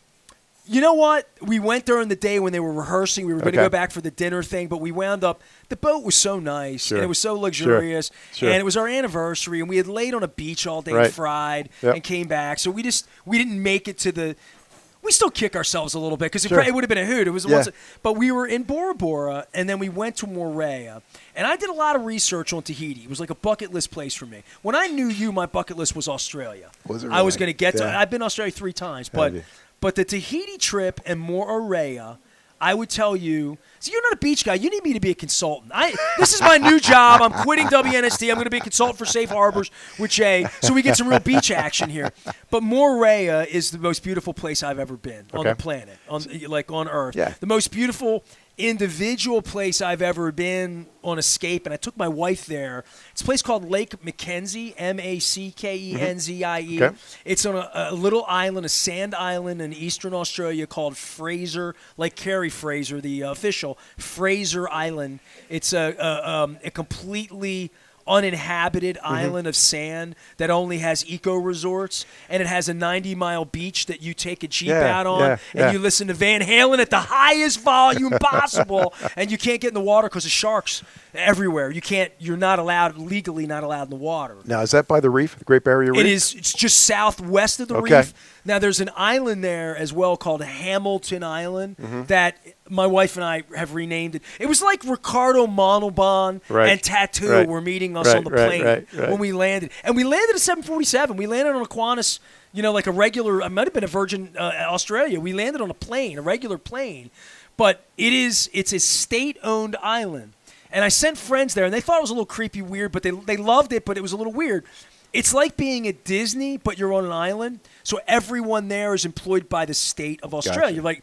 [SPEAKER 1] You know what? We went during the day when they were rehearsing. We were going to
[SPEAKER 2] Okay.
[SPEAKER 1] go back for the dinner thing, but we wound up. The boat was so nice,
[SPEAKER 2] Sure.
[SPEAKER 1] and it was so luxurious,
[SPEAKER 2] Sure.
[SPEAKER 1] and it was our anniversary, and we had laid on a beach all day
[SPEAKER 2] Right.
[SPEAKER 1] and fried
[SPEAKER 2] Yep.
[SPEAKER 1] and came back. So we didn't make it to the. We still kick ourselves a little bit because
[SPEAKER 2] Sure.
[SPEAKER 1] it would have been a hoot. It was
[SPEAKER 2] Yeah.
[SPEAKER 1] but we were in Bora Bora, and then we went to Moorea, and I did a lot of research on Tahiti. It was like a bucket list place for me. When I knew you, my bucket list was Australia.
[SPEAKER 2] Was it
[SPEAKER 1] I was
[SPEAKER 2] really?
[SPEAKER 1] going to get to.
[SPEAKER 2] Yeah.
[SPEAKER 1] I've been to Australia 3 times,
[SPEAKER 2] Have you?
[SPEAKER 1] but the Tahiti trip and Moorea, I would tell you. So you're not a beach guy. You need me to be a consultant. This is my new job. I'm quitting WNST. I'm going to be a consultant for Safe Harbors with Jay, so we get some real beach action here. But Moorea is the most beautiful place I've ever been on
[SPEAKER 2] Okay.
[SPEAKER 1] the planet, on Earth.
[SPEAKER 2] Yeah.
[SPEAKER 1] The most beautiful individual place I've ever been on escape, and I took my wife there. It's a place called Lake Mackenzie, Mackenzie.
[SPEAKER 2] Okay.
[SPEAKER 1] It's on a little island, a sand island in eastern Australia called Fraser, like Carrie Fraser, the official, Fraser Island. It's a completely uninhabited island of sand that only has eco resorts, and it has a 90-mile beach that you take a Jeep out on, and you listen to Van Halen at the highest volume possible, and you can't get in the water because of sharks everywhere. You're not allowed, legally not allowed in the water.
[SPEAKER 2] Now, is that by the reef, the Great Barrier Reef?
[SPEAKER 1] It is. It's just southwest of the reef. Now, there's an island there as well called Hamilton Island that my wife and I have renamed it. It was like Ricardo Montalban and Tattoo were meeting us on the plane when we landed. And we landed at 747. We landed on a Qantas, like a regular, it might have been a Virgin Australia. We landed on a plane, a regular plane. But it's a state-owned island. And I sent friends there, and they thought it was a little creepy, weird, but they loved it, but it was a little weird. It's like being at Disney, but you're on an island. So everyone there is employed by the state of Australia. Gotcha.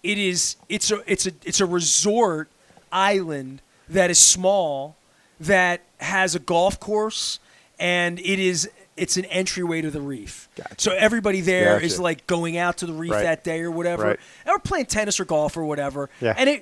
[SPEAKER 1] It's a resort island that is small, that has a golf course, and it's an entryway to the reef. Gotcha. So everybody there is like going out to the reef that day or whatever, or playing tennis or golf or whatever. Yeah. And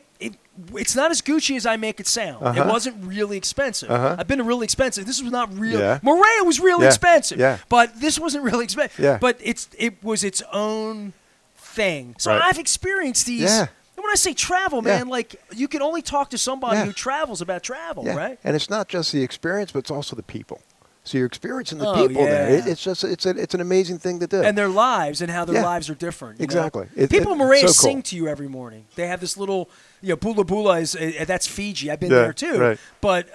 [SPEAKER 1] it's not as Gucci as I make it sound. It wasn't really expensive. I've been to really expensive. This was not real. Yeah. Moorea was really expensive, but this wasn't really expensive. Yeah. But it was its own thing. So I've experienced these. Yeah. And when I say travel, man, like you can only talk to somebody who travels about travel, right?
[SPEAKER 2] And it's not just the experience, but it's also the people. So you're experiencing the people there. It's an amazing thing to do.
[SPEAKER 1] And their lives and how their lives are different.
[SPEAKER 2] Exactly.
[SPEAKER 1] People in Moorea sing to you every morning. They have this little, Bula Bula that's Fiji. I've been there too. Right. But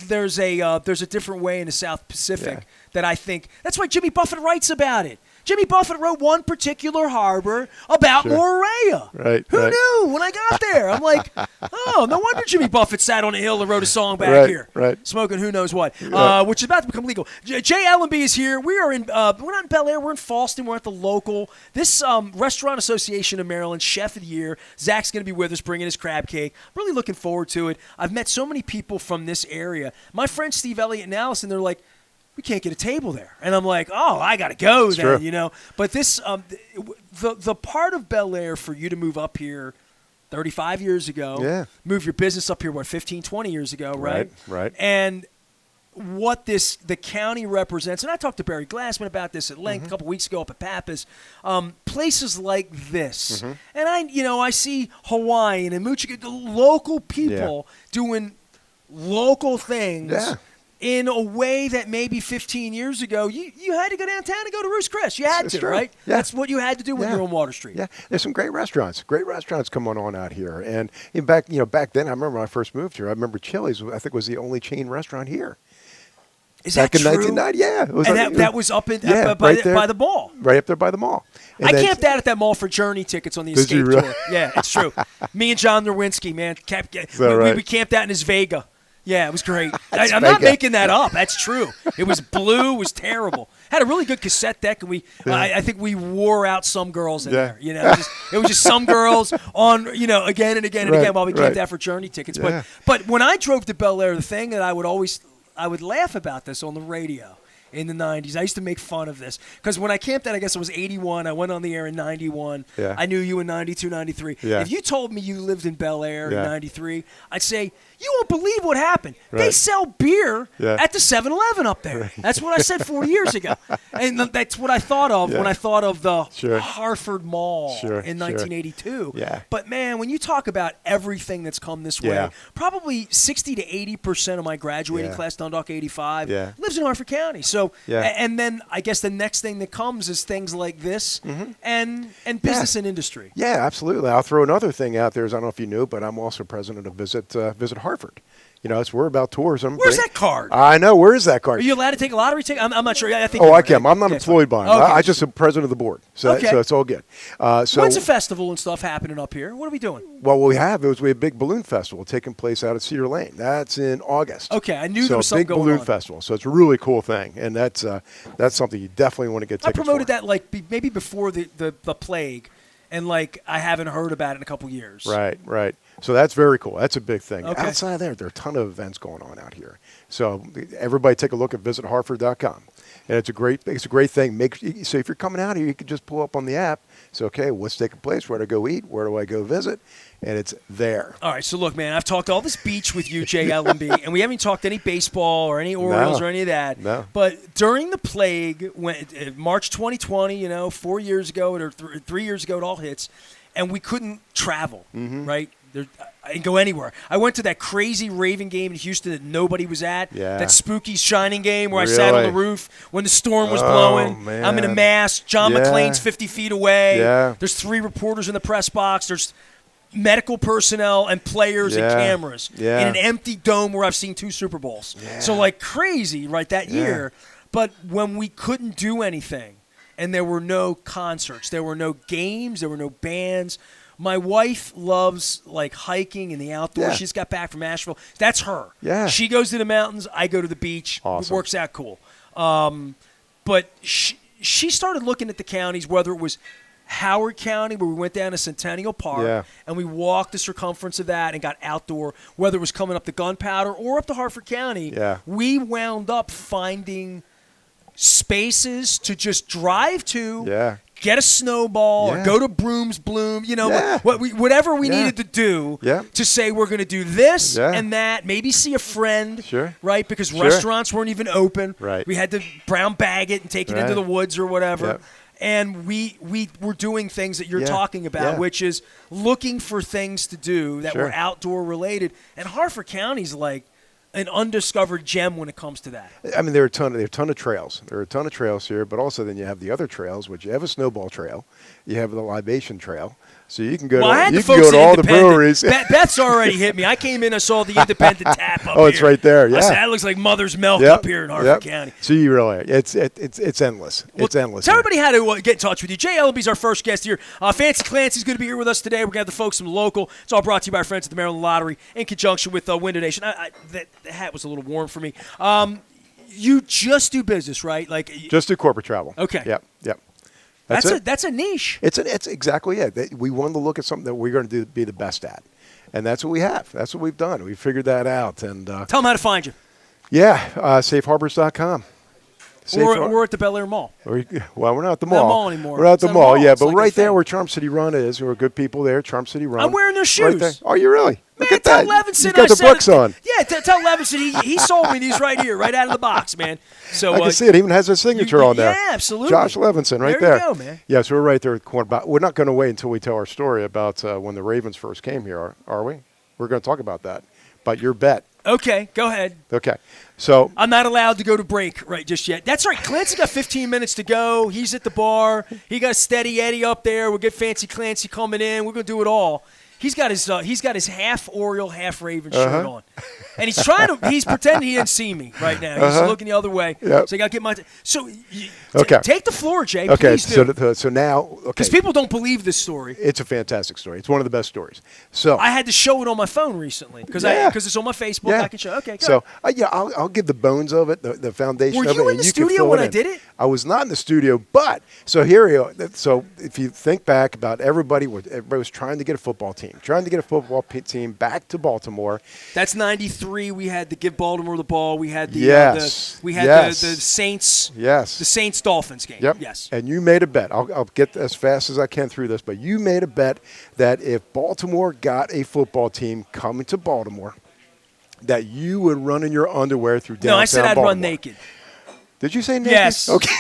[SPEAKER 1] there's a different way in the South Pacific that I think, that's why Jimmy Buffett writes about it. Jimmy Buffett wrote one particular harbor about Moorea.
[SPEAKER 2] Right.
[SPEAKER 1] Who knew when I got there? I'm like, oh, no wonder Jimmy Buffett sat on a hill and wrote a song back here. Right. Smoking who knows what, which is about to become legal. Jay Ellenby is here. We are we're not in Bel Air. We're in Falston. We're at the local. This Restaurant Association of Maryland Chef of the Year. Zach's going to be with us bringing his crab cake. Really looking forward to it. I've met so many people from this area. My friends Steve Elliott and Allison, they're like, we can't get a table there. And I'm like, oh, I got to go then, true. But this, the part of Bel Air for you to move up here 35 years ago, move your business up here, 15, 20 years ago, right?
[SPEAKER 2] Right.
[SPEAKER 1] And what the county represents, and I talked to Barry Glassman about this at length a couple weeks ago up at Pappas, places like this. And I see Hawaiian and the local people doing local things. Yeah. In a way that maybe 15 years ago, you had to go downtown and go to Ruth's Chris. You had to, right? Yeah. That's what you had to do when you were on Water Street.
[SPEAKER 2] Yeah, there's some great restaurants coming on out here. And back then, I remember when I first moved here, I remember Chili's, I think, was the only chain restaurant here.
[SPEAKER 1] Is that true?
[SPEAKER 2] Back in 1990, yeah. It was
[SPEAKER 1] that was up by the mall.
[SPEAKER 2] Right up there by the mall.
[SPEAKER 1] And I camped out at that mall for Journey tickets on the Escape Tour. Yeah, it's true. Me and John Nowinski, man, we camped out in his Vega. Yeah, it was great. I'm not making that up. That's true. It was blue. It was terrible. Had a really good cassette deck, and I think we wore out some girls in there. It was just some girls on, again and again and again while we camped out for Journey tickets. But when I drove to Bel Air, the thing that I would laugh about this on the radio in the 90s. I used to make fun of this because when I camped out, I guess it was 81. I went on the air in 91. Yeah. I knew you in 92, 93. Yeah. If you told me you lived in Bel Air in 93, I'd say, you won't believe what happened. Right. They sell beer at the 7-Eleven up there. Right. That's what I said 40 years ago. And that's what I thought of when I thought of the Hartford Mall in 1982. Yeah. But, man, when you talk about everything that's come this way, probably 60 to 80% of my graduating class, Dundalk 85, lives in Hartford County. So, and then I guess the next thing that comes is things like this and business and industry.
[SPEAKER 2] Yeah, absolutely. I'll throw another thing out there. I don't know if you knew, but I'm also president of Visit Hartford. We're about tourism.
[SPEAKER 1] Where's that card?
[SPEAKER 2] I know. Where is that card?
[SPEAKER 1] Are you allowed to take a lottery ticket? I'm not sure. I think.
[SPEAKER 2] I can. I'm not employed by them. Okay. I just am president of the board. So it's all good.
[SPEAKER 1] When's a festival and stuff happening up here? What are we doing?
[SPEAKER 2] Well, we have a big balloon festival taking place out at Cedar Lane. That's in August.
[SPEAKER 1] Okay, I knew there was something going on.
[SPEAKER 2] Big balloon festival. So it's a really cool thing, and that's something you definitely want to get tickets for.
[SPEAKER 1] I promoted that maybe before the plague. And, I haven't heard about it in a couple years.
[SPEAKER 2] Right. So that's very cool. That's a big thing.
[SPEAKER 1] Okay.
[SPEAKER 2] Outside of there are a ton of events going on out here. So everybody take a look at visithartford.com. And it's a great thing. So if you're coming out here, you can just pull up on the app. So, okay, what's taking place? Where do I go eat? Where do I go visit? And it's there.
[SPEAKER 1] All right, so look, man, I've talked all this beach with you, Jay Ellenby, and we haven't talked any baseball or any Orioles or any of that.
[SPEAKER 2] No.
[SPEAKER 1] But during the plague, when March 2020, 4 years ago or 3 years ago, it all hits, and we couldn't travel, right? I didn't go anywhere. I went to that crazy Raven game in Houston that nobody was at.
[SPEAKER 2] Yeah.
[SPEAKER 1] That spooky Shining game where I sat on the roof when the storm was blowing.
[SPEAKER 2] Man.
[SPEAKER 1] I'm in a mask. John McClane's 50 feet away.
[SPEAKER 2] Yeah.
[SPEAKER 1] There's 3 reporters in the press box. There's medical personnel and players and cameras in an empty dome where I've seen 2 Super Bowls.
[SPEAKER 2] Yeah.
[SPEAKER 1] So, like, crazy, right, that year. But when we couldn't do anything and there were no concerts, there were no games, there were no bands, my wife loves, like, hiking in the outdoors.
[SPEAKER 2] Yeah.
[SPEAKER 1] She's got back from Asheville. That's her.
[SPEAKER 2] Yeah.
[SPEAKER 1] She goes to the mountains. I go to the beach.
[SPEAKER 2] Awesome.
[SPEAKER 1] It works out cool. But she started looking at the counties, whether it was Howard County, where we went down to Centennial Park, and we walked the circumference of that and got outdoor, whether it was coming up to Gunpowder or up to Hartford County.
[SPEAKER 2] Yeah.
[SPEAKER 1] We wound up finding spaces to just drive to, get a snowball, or go to Brooms Bloom, whatever we needed to do to say we're going to do this and that, maybe see a friend, right? Because restaurants weren't even open.
[SPEAKER 2] Right.
[SPEAKER 1] We had to brown bag it and take it into the woods or whatever.
[SPEAKER 2] Yep.
[SPEAKER 1] And we were doing things that you're talking about, which is looking for things to do that were outdoor related. And Hartford County's like an undiscovered gem when it comes to that.
[SPEAKER 2] I mean, there are a ton of trails. There are a ton of trails here, but also then you have the other trails, which you have a snowball trail, you have the libation trail, so you can go to all the breweries.
[SPEAKER 1] Beth's already hit me. I came in, I saw the Independent Tap up
[SPEAKER 2] here. It's right there. Yeah,
[SPEAKER 1] I said, that looks like Mother's Milk up here in Hartford County.
[SPEAKER 2] So you really, it's endless. It's endless.
[SPEAKER 1] Tell everybody how to get in touch with you. Jay Ellenby's our first guest here. Fancy Clancy's going to be here with us today. We're going to have the folks from the local. It's all brought to you by our friends at the Maryland Lottery in conjunction with Window Nation. The hat was a little warm for me. You just do business, right? Like
[SPEAKER 2] just do corporate travel.
[SPEAKER 1] Okay.
[SPEAKER 2] Yep.
[SPEAKER 1] That's a niche.
[SPEAKER 2] It's exactly it. We wanted to look at something that we're going to be the best at, and that's what we have. That's what we've done. We figured that out. And
[SPEAKER 1] tell them how to find you.
[SPEAKER 2] Yeah, safeharbors.com.
[SPEAKER 1] Or at the Bel Air Mall.
[SPEAKER 2] Well, we're not at the mall.
[SPEAKER 1] Not mall anymore.
[SPEAKER 2] We're not at the mall, but
[SPEAKER 1] like
[SPEAKER 2] right there where Charm City Run is, we're good people there. Charm City Run.
[SPEAKER 1] I'm wearing their shoes.
[SPEAKER 2] Right there. Oh, you really?
[SPEAKER 1] Man,
[SPEAKER 2] Look at that.
[SPEAKER 1] Levinson,
[SPEAKER 2] you got the books on.
[SPEAKER 1] Yeah, tell Levinson he sold me these right here, right out of the box, man. So
[SPEAKER 2] I can see it. Even has a signature on there.
[SPEAKER 1] Yeah, absolutely.
[SPEAKER 2] Josh Levinson, right there.
[SPEAKER 1] There you go, man.
[SPEAKER 2] Yeah, so we're right there at the corner. We're not going to wait until we tell our story about when the Ravens first came here, are we? We're going to talk about that. But your bet.
[SPEAKER 1] Okay, go ahead.
[SPEAKER 2] Okay. So
[SPEAKER 1] I'm not allowed to go to break right just yet. That's right. Clancy got 15 minutes to go. He's at the bar. He got Steady Eddie up there. We'll get Fancy Clancy coming in. We're going to do it all. He's got his half Oriole, half Raven shirt on. And he's pretending he didn't see me right now. He's looking the other way.
[SPEAKER 2] Yep.
[SPEAKER 1] So I got to get my take the floor, Jay.
[SPEAKER 2] Okay.
[SPEAKER 1] Please do.
[SPEAKER 2] So now
[SPEAKER 1] because people don't believe this story.
[SPEAKER 2] It's a fantastic story. It's one of the best stories. So
[SPEAKER 1] I had to show it on my phone recently because it's on my Facebook.
[SPEAKER 2] Yeah.
[SPEAKER 1] I can show. Okay, go.
[SPEAKER 2] So I'll give the bones of it, the foundation of it.
[SPEAKER 1] Were you in the studio when I did it?
[SPEAKER 2] I was not in the studio, but so here we are. So if you think back about everybody was trying to get a football team back to Baltimore.
[SPEAKER 1] That's 93. We had to give Baltimore the ball. We had the the Saints.
[SPEAKER 2] Yes.
[SPEAKER 1] The Saints Dolphins game.
[SPEAKER 2] Yep.
[SPEAKER 1] Yes.
[SPEAKER 2] And you made a bet. I'll get as fast as I can through this, but you made a bet that if Baltimore got a football team coming to Baltimore, that you would run in your underwear through downtown Baltimore.
[SPEAKER 1] No, I said I'd run naked.
[SPEAKER 2] Did you say naked?
[SPEAKER 1] Yes.
[SPEAKER 2] Okay.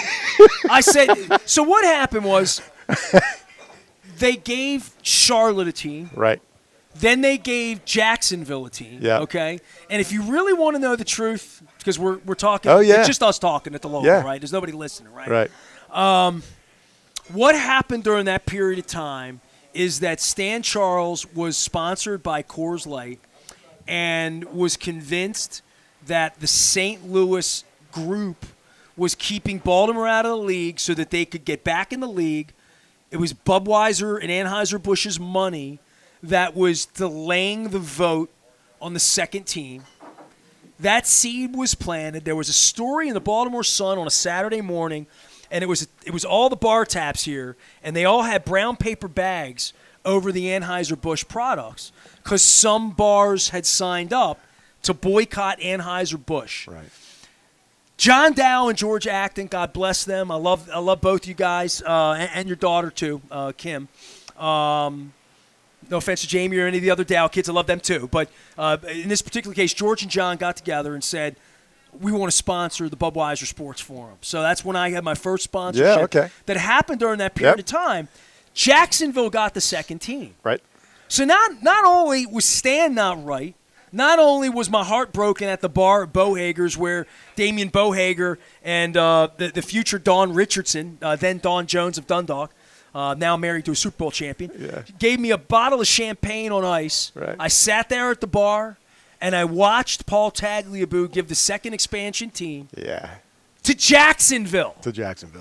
[SPEAKER 1] I said. So what happened was they gave Charlotte a team.
[SPEAKER 2] Right.
[SPEAKER 1] Then they gave Jacksonville a team.
[SPEAKER 2] Yeah.
[SPEAKER 1] Okay. And if you really want to know the truth, because we're talking, it's just us talking at the local, right? There's nobody listening, right?
[SPEAKER 2] Right.
[SPEAKER 1] What happened during that period of time is that Stan Charles was sponsored by Coors Light and was convinced that the St. Louis group was keeping Baltimore out of the league so that they could get back in the league. It was Budweiser and Anheuser-Busch's money that was delaying the vote on the second team. That seed was planted. There was a story in the Baltimore Sun on a Saturday morning, and it was all the bar taps here, and they all had brown paper bags over the Anheuser-Busch products because some bars had signed up to boycott Anheuser-Busch.
[SPEAKER 2] Right.
[SPEAKER 1] John Dow and George Acton, God bless them. I love both you guys and your daughter too, Kim. No offense to Jamie or any of the other Dow kids, I love them too. But in this particular case, George and John got together and said, we want to sponsor the Budweiser Sports Forum. So that's when I had my first sponsorship that happened during that period of time. Jacksonville got the second team.
[SPEAKER 2] Right.
[SPEAKER 1] So not only was Stan not right, not only was my heart broken at the bar at Bohager's where Damian Bohager and the future Don Richardson, then Don Jones of Dundalk, now married to a Super Bowl champion, gave me a bottle of champagne on ice.
[SPEAKER 2] Right.
[SPEAKER 1] I sat there at the bar, and I watched Paul Tagliabue give the second expansion team to Jacksonville.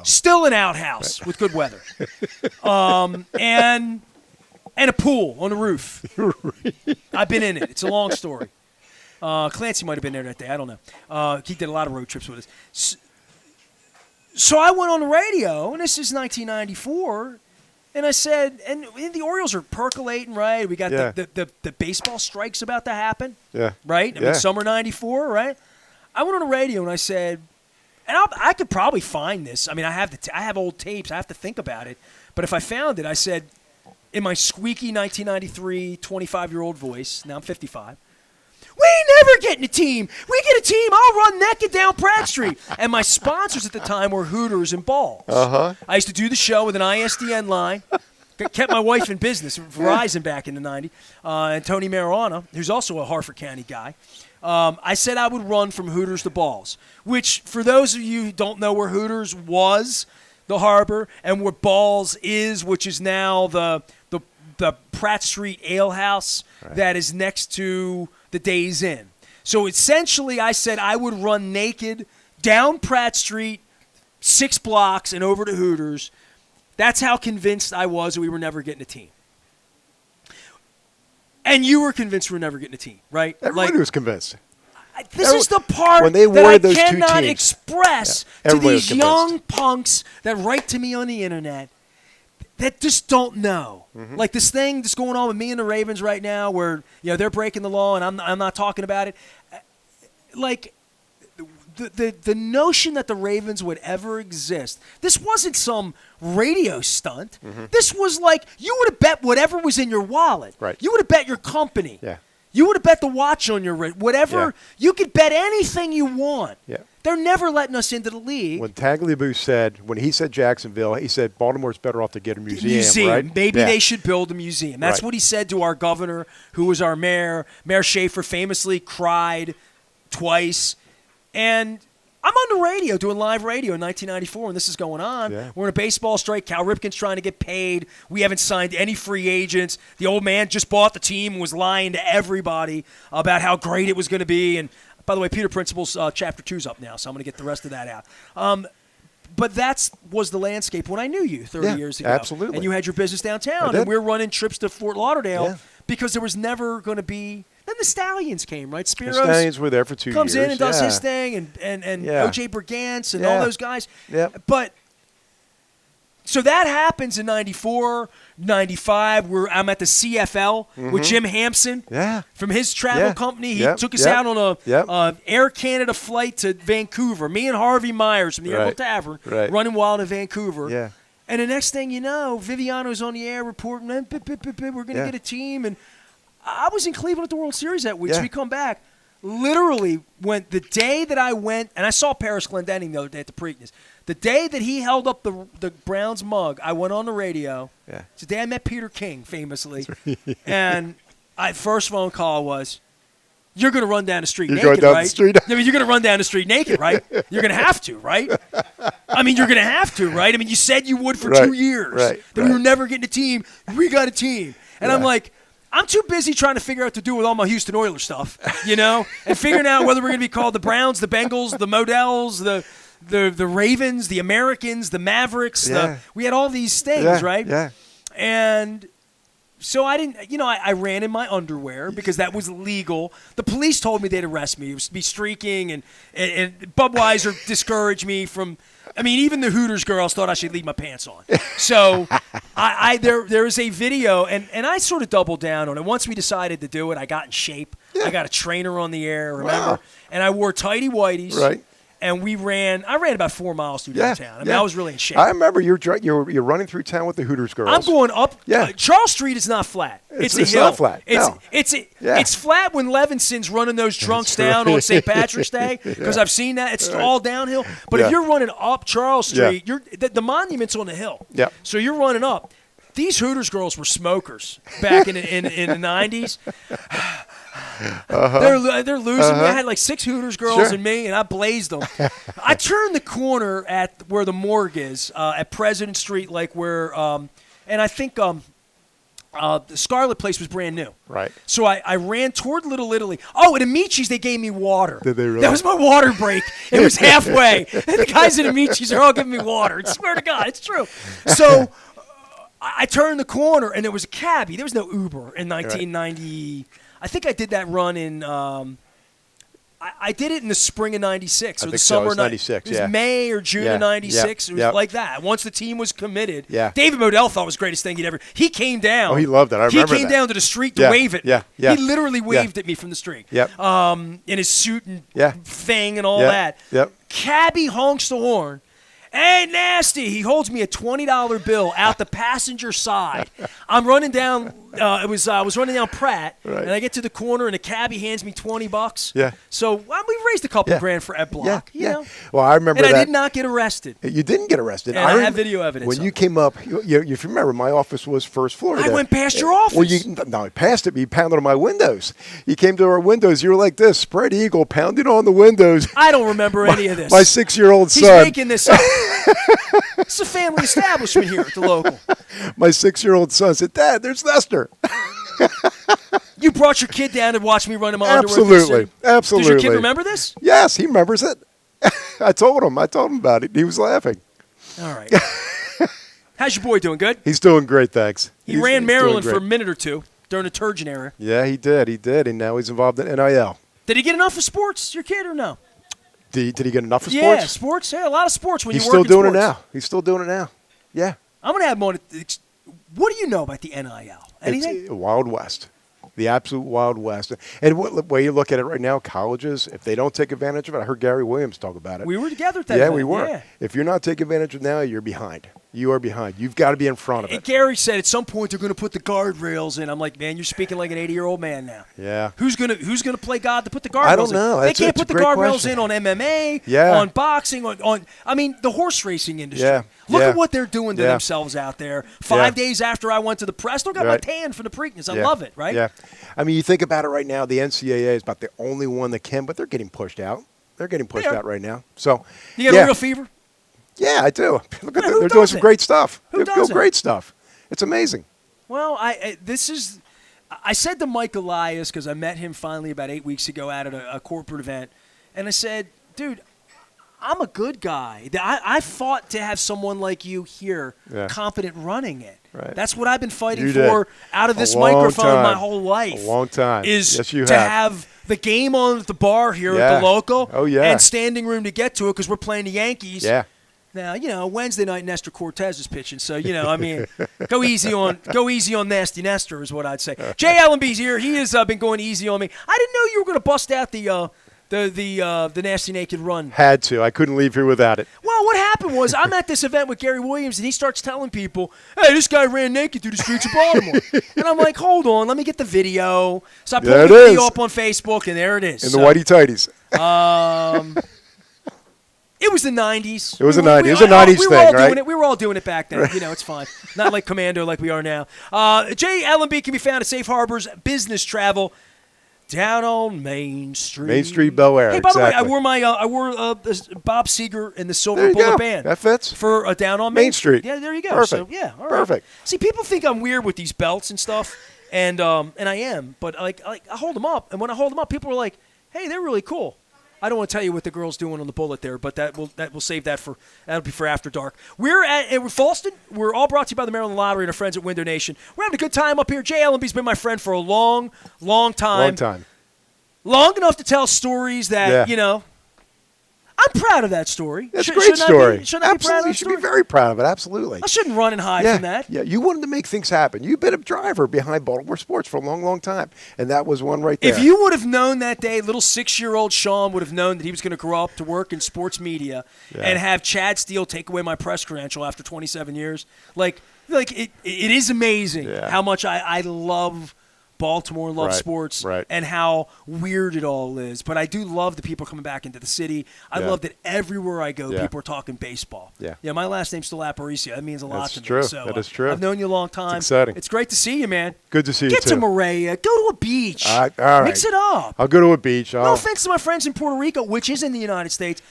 [SPEAKER 1] Still an outhouse with good weather. And a pool on the roof. I've been in it. It's a long story. Clancy might have been there that day. I don't know. He did a lot of road trips with us. So I went on the radio, and this is 1994, and I said, and the Orioles are percolating, right? We got the baseball strike's about to happen, right? I mean, summer 94, right? I went on the radio, and I said, and I could probably find this. I mean, I have old tapes. I have to think about it. But if I found it, I said, in my squeaky 1993 25-year-old voice, now I'm 55, we ain't never getting a team. We get a team, I'll run naked down Pratt Street. And my sponsors at the time were Hooters and Balls. I used to do the show with an ISDN line. Kept my wife in business, Verizon back in the 90s. And Tony Marijuana, who's also a Harford County guy. I said I would run from Hooters to Balls, which for those of you who don't know where Hooters was, the harbor, and where Balls is, which is now the Pratt Street Ale House that is next to the Days Inn. So essentially I said I would run naked down Pratt Street 6 blocks and over to Hooters. That's how convinced I was that we were never getting a team. And you were convinced we were never getting a team, right?
[SPEAKER 2] Everybody was convinced.
[SPEAKER 1] This is the part
[SPEAKER 2] when they
[SPEAKER 1] that I
[SPEAKER 2] those
[SPEAKER 1] cannot
[SPEAKER 2] 2 teams,
[SPEAKER 1] express to these young punks that write to me on the internet that just don't know. Like this thing that's going on with me and the Ravens right now where they're breaking the law and I'm not talking about it. Like the notion that the Ravens would ever exist, this wasn't some radio stunt. This was like you would have bet whatever was in your wallet.
[SPEAKER 2] Right.
[SPEAKER 1] You would have bet your company.
[SPEAKER 2] Yeah.
[SPEAKER 1] You would have bet the watch on your wrist. Whatever. You could bet anything you want.
[SPEAKER 2] Yeah.
[SPEAKER 1] They're never letting us into the league.
[SPEAKER 2] When Tagliabue when he said Jacksonville, he said Baltimore's better off to get a museum, right?
[SPEAKER 1] Maybe they should build a museum. That's what he said to our governor, who was our mayor. Mayor Schaefer famously cried twice. And I'm on the radio doing live radio in 1994, and this is going on.
[SPEAKER 2] Yeah.
[SPEAKER 1] We're in a baseball strike. Cal Ripken's trying to get paid. We haven't signed any free agents. The old man just bought the team and was lying to everybody about how great it was going to be. And by the way, Peter Principle's Chapter 2's up now, so I'm going to get the rest of that out. But that was the landscape when I knew you 30 years ago.
[SPEAKER 2] Absolutely.
[SPEAKER 1] And you had your business downtown, and we were running trips to Fort Lauderdale because there was never going to be – then the Stallions came, right? Spiros
[SPEAKER 2] the Stallions were there for 2 years.
[SPEAKER 1] Comes in and does his thing, and O.J. Brigance and all those guys.
[SPEAKER 2] Yeah.
[SPEAKER 1] But so that happens in 94, 95. I'm at the CFL with Jim Hampson from his travel company. He took us out on a Air Canada flight to Vancouver. Me and Harvey Myers from the Airport Tavern running wild in Vancouver.
[SPEAKER 2] Yeah.
[SPEAKER 1] And the next thing you know, Viviano's on the air reporting, we're going to get a team. And I was in Cleveland at the World Series that week, so we come back. Literally, when the day that I went, and I saw Paris Glendening the other day at the Preakness, the day that he held up the Browns mug, I went on the radio. Yeah. It's the day I met Peter King, famously. And first phone call was, you're going to run down the street naked, right? I mean, you're going to run down the street naked, right? You're going to have to, right? I mean, you're going to have to, right? I mean, you said you would for 2 years. That we were never getting a team. We got a team. And I'm like, I'm too busy trying to figure out what to do with all my Houston Oilers stuff, and figuring out whether we're going to be called the Browns, the Bengals, the Models, the Ravens, the Americans, the Mavericks. We had all these things, right?
[SPEAKER 2] Yeah.
[SPEAKER 1] And So I didn't, I ran in my underwear because that was legal. The police told me they'd arrest me. It was be streaking, and Budweiser discouraged me from. I mean, even the Hooters girls thought I should leave my pants on. So there is a video, and I sort of doubled down on it. Once we decided to do it, I got in shape. Yeah. I got a trainer on the air, remember? Wow. And I wore tighty whities.
[SPEAKER 2] Right.
[SPEAKER 1] And I ran about 4 miles through downtown. I mean, I was really in shape.
[SPEAKER 2] I remember you're running through town with the Hooters girls.
[SPEAKER 1] I'm going up. Yeah. Charles Street is not flat. It's a hill.
[SPEAKER 2] Not flat.
[SPEAKER 1] It's flat when Levinson's running those drunks down on St. Patrick's Day, because I've seen that. It's all downhill. But if you're running up Charles Street, the monument's on the hill.
[SPEAKER 2] Yeah.
[SPEAKER 1] So you're running up. These Hooters girls were smokers back in the 90s. They're losing. I had like 6 Hooters girls and me, and I blazed them. I turned the corner at where the morgue is, at President Street, like where, and I think the Scarlet Place was brand new.
[SPEAKER 2] Right.
[SPEAKER 1] So I ran toward Little Italy. Oh, at Amici's they gave me water.
[SPEAKER 2] Did they really?
[SPEAKER 1] That was my water break. It was halfway. And the guys at Amici's are all giving me water. I swear to God, it's true. So I turned the corner, and there was a cabbie. There was no Uber in 1990. Right. I think I did that run in I did it in the spring of 96 or the summer of
[SPEAKER 2] 96.
[SPEAKER 1] It was May or June of 96. It was like that. Once the team was committed.
[SPEAKER 2] Yeah.
[SPEAKER 1] David Modell thought it was the greatest thing he'd ever. He came down.
[SPEAKER 2] Oh, he loved it. I remember that.
[SPEAKER 1] He came down to the street to wave at me.
[SPEAKER 2] Yeah.
[SPEAKER 1] He literally waved at me from the street.
[SPEAKER 2] Yep.
[SPEAKER 1] In his suit and thing and all that.
[SPEAKER 2] Yep.
[SPEAKER 1] Cabbie honks the horn. Hey, Nasty! He holds me a $20 bill out the passenger side. I'm running down. I was running down Pratt, and I get to the corner, and the cabbie hands me $20.
[SPEAKER 2] Yeah.
[SPEAKER 1] So we raised a couple grand for Ed Block. You know.
[SPEAKER 2] Well, I remember
[SPEAKER 1] and
[SPEAKER 2] that.
[SPEAKER 1] I did not get arrested.
[SPEAKER 2] You didn't get arrested.
[SPEAKER 1] And I have video evidence.
[SPEAKER 2] When you came up, if you remember, my office was first floor.
[SPEAKER 1] I went past your office.
[SPEAKER 2] Well, you passed it. But you pounded on my windows. You came to our windows. You were like this, spread eagle, pounding on the windows.
[SPEAKER 1] I don't remember any of this.
[SPEAKER 2] My 6-year-old son.
[SPEAKER 1] He's making this up. It's a family establishment here at the local.
[SPEAKER 2] My 6-year-old son said, "Dad, there's Nestor."
[SPEAKER 1] You brought your kid down to watch me run in my underwear.
[SPEAKER 2] Absolutely.
[SPEAKER 1] Does your kid remember this?
[SPEAKER 2] Yes, he remembers it. I told him about it. He was laughing.
[SPEAKER 1] All right. How's your boy doing? Good?
[SPEAKER 2] He's doing great, thanks.
[SPEAKER 1] He ran Maryland for a minute or two during the Turgeon era.
[SPEAKER 2] Yeah, he did. And now he's involved in NIL.
[SPEAKER 1] Did he get enough of sports, your kid, or no?
[SPEAKER 2] Did he get enough of sports?
[SPEAKER 1] Yeah, sports. Yeah, a lot of sports when
[SPEAKER 2] He's
[SPEAKER 1] you work in
[SPEAKER 2] still doing
[SPEAKER 1] sports.
[SPEAKER 2] it now. He's still doing it now. Yeah.
[SPEAKER 1] I'm going to have him on. What do you know about the NIL? Anything?
[SPEAKER 2] It's Wild West. The absolute Wild West. And the way you look at it right now, colleges, if they don't take advantage of it, I heard Gary Williams talk about it.
[SPEAKER 1] We were together at that
[SPEAKER 2] Yeah,
[SPEAKER 1] event.
[SPEAKER 2] we were.
[SPEAKER 1] Yeah.
[SPEAKER 2] If you're not taking advantage of it now, you're behind. You are behind. You've got to be in front of it.
[SPEAKER 1] Gary said at some point they're going to put the guardrails in. I'm like, man, you're speaking like an 80-year-old man now.
[SPEAKER 2] Yeah.
[SPEAKER 1] Who's gonna play God to put the guardrails in?
[SPEAKER 2] I don't know.
[SPEAKER 1] They can't put the guardrails in on MMA, on boxing, on I mean, the horse racing industry.
[SPEAKER 2] Yeah.
[SPEAKER 1] Look at what they're doing to themselves out there. 5 days after I went to the press, still got my tan from the Preakness. I love it, right?
[SPEAKER 2] Yeah. I mean, you think about it right now, the NCAA is about the only one that can, but they're getting pushed out. They're getting pushed out right now. So,
[SPEAKER 1] you got a real fever?
[SPEAKER 2] Yeah, I do. Look at they're doing some great stuff. They're doing great stuff. It's amazing.
[SPEAKER 1] Well, I said to Mike Elias, because I met him finally about 8 weeks ago out at a corporate event, and I said, dude, I'm a good guy. I fought to have someone like you here, competent running it.
[SPEAKER 2] Right.
[SPEAKER 1] That's what I've been fighting for out of this microphone my whole life.
[SPEAKER 2] A long time.
[SPEAKER 1] Is to have the game on at the bar here at the local and standing room to get to it because we're playing the Yankees.
[SPEAKER 2] Yeah.
[SPEAKER 1] Now, Wednesday night, Nestor Cortez is pitching. So, I mean, go easy on Nasty Nestor is what I'd say. Jay Ellenby's here. He has been going easy on me. I didn't know you were going to bust out the Nasty Naked Run.
[SPEAKER 2] Had to. I couldn't leave here without it.
[SPEAKER 1] Well, what happened was I'm at this event with Gary Williams, and he starts telling people, hey, this guy ran naked through the streets of Baltimore. And I'm like, hold on, let me get the video. So I pulled the video up on Facebook, and there it is.
[SPEAKER 2] In the whitey tighties.
[SPEAKER 1] It was the 90s.
[SPEAKER 2] It was the 90s. It was a 90s thing, right?
[SPEAKER 1] We were all doing it back then. It's fine. Not like Commando like we are now. Jay Ellenby can be found at Safe Harbors Business Travel down on Main Street.
[SPEAKER 2] Main Street, Bel Air.
[SPEAKER 1] Hey, by the way, I wore Bob Seger and the Silver Bullet Band.
[SPEAKER 2] That fits.
[SPEAKER 1] For down on Main
[SPEAKER 2] Street.
[SPEAKER 1] Yeah, there you go.
[SPEAKER 2] Perfect.
[SPEAKER 1] So, all right.
[SPEAKER 2] Perfect.
[SPEAKER 1] See, people think I'm weird with these belts and stuff, and I am. But I hold them up, and when I hold them up, people are like, hey, they're really cool. I don't want to tell you what the girl's doing on the bullet there, but we'll save that that'll be for after dark. We're at Falston. We're all brought to you by the Maryland Lottery and our friends at Window Nation. We're having a good time up here. Jay Ellenby's been my friend for a long, long time.
[SPEAKER 2] Long time.
[SPEAKER 1] Long enough to tell stories that, I'm proud of that story.
[SPEAKER 2] That's a great story.
[SPEAKER 1] Shouldn't I be proud of that
[SPEAKER 2] You should
[SPEAKER 1] story?
[SPEAKER 2] be very proud of it. Absolutely.
[SPEAKER 1] I shouldn't run and hide from that.
[SPEAKER 2] Yeah, you wanted to make things happen. You've been a driver behind Baltimore sports for a long, long time, and that was one right there.
[SPEAKER 1] If you would have known that day, little 6-year-old Sean would have known that he was going to grow up to work in sports media and have Chad Steele take away my press credential after 27 years. Like it is amazing how much I love Baltimore, love sports, and how weird it all is. But I do love the people coming back into the city. I love that everywhere I go, people are talking baseball. Yeah, my last name's still Aparicio. That means a lot to me.
[SPEAKER 2] True.
[SPEAKER 1] So,
[SPEAKER 2] that is true.
[SPEAKER 1] I've known you a long time.
[SPEAKER 2] It's exciting.
[SPEAKER 1] It's great to see you, man.
[SPEAKER 2] Good to see you,
[SPEAKER 1] Get
[SPEAKER 2] too.
[SPEAKER 1] to Maria. Go to a beach.
[SPEAKER 2] All right.
[SPEAKER 1] Mix it up.
[SPEAKER 2] I'll go to a beach.
[SPEAKER 1] No offense to my friends in Puerto Rico, which is in the United States.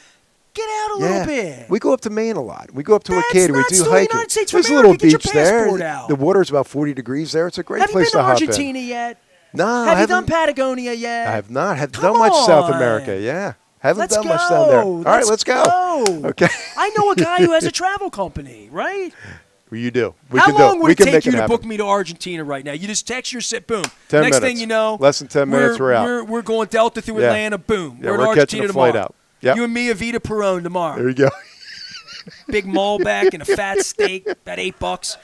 [SPEAKER 1] Get out a little bit.
[SPEAKER 2] We go up to Maine a lot. We go up to Acadia. We do
[SPEAKER 1] still
[SPEAKER 2] hiking.
[SPEAKER 1] The United States of
[SPEAKER 2] There's a
[SPEAKER 1] America.
[SPEAKER 2] little
[SPEAKER 1] Get
[SPEAKER 2] beach
[SPEAKER 1] your
[SPEAKER 2] there.
[SPEAKER 1] passport out.
[SPEAKER 2] The water's about 40 degrees there. It's a great
[SPEAKER 1] Have you
[SPEAKER 2] place
[SPEAKER 1] been
[SPEAKER 2] to hop in.
[SPEAKER 1] Argentina yet?
[SPEAKER 2] No,
[SPEAKER 1] Have you done Patagonia yet?
[SPEAKER 2] I have not. Have
[SPEAKER 1] Come
[SPEAKER 2] done much South
[SPEAKER 1] on.
[SPEAKER 2] America. Yeah. Haven't
[SPEAKER 1] Let's
[SPEAKER 2] done
[SPEAKER 1] go.
[SPEAKER 2] much down there. All right, let's go. Okay.
[SPEAKER 1] I know a guy who has a travel company, right?
[SPEAKER 2] Well, you do.
[SPEAKER 1] How long would it
[SPEAKER 2] can
[SPEAKER 1] take
[SPEAKER 2] make
[SPEAKER 1] you
[SPEAKER 2] it
[SPEAKER 1] to
[SPEAKER 2] happen.
[SPEAKER 1] book me to Argentina right now? You just text your sit, boom.
[SPEAKER 2] 10
[SPEAKER 1] Next
[SPEAKER 2] minutes.
[SPEAKER 1] thing you know,
[SPEAKER 2] less than 10 minutes, we're out.
[SPEAKER 1] We're going Delta through Atlanta, boom.
[SPEAKER 2] Yeah,
[SPEAKER 1] we're in
[SPEAKER 2] we're
[SPEAKER 1] Argentina
[SPEAKER 2] catching a flight
[SPEAKER 1] tomorrow.
[SPEAKER 2] out. Yep.
[SPEAKER 1] You and me, Evita Perón tomorrow.
[SPEAKER 2] There you go.
[SPEAKER 1] Big Malbec and a fat steak, about $8.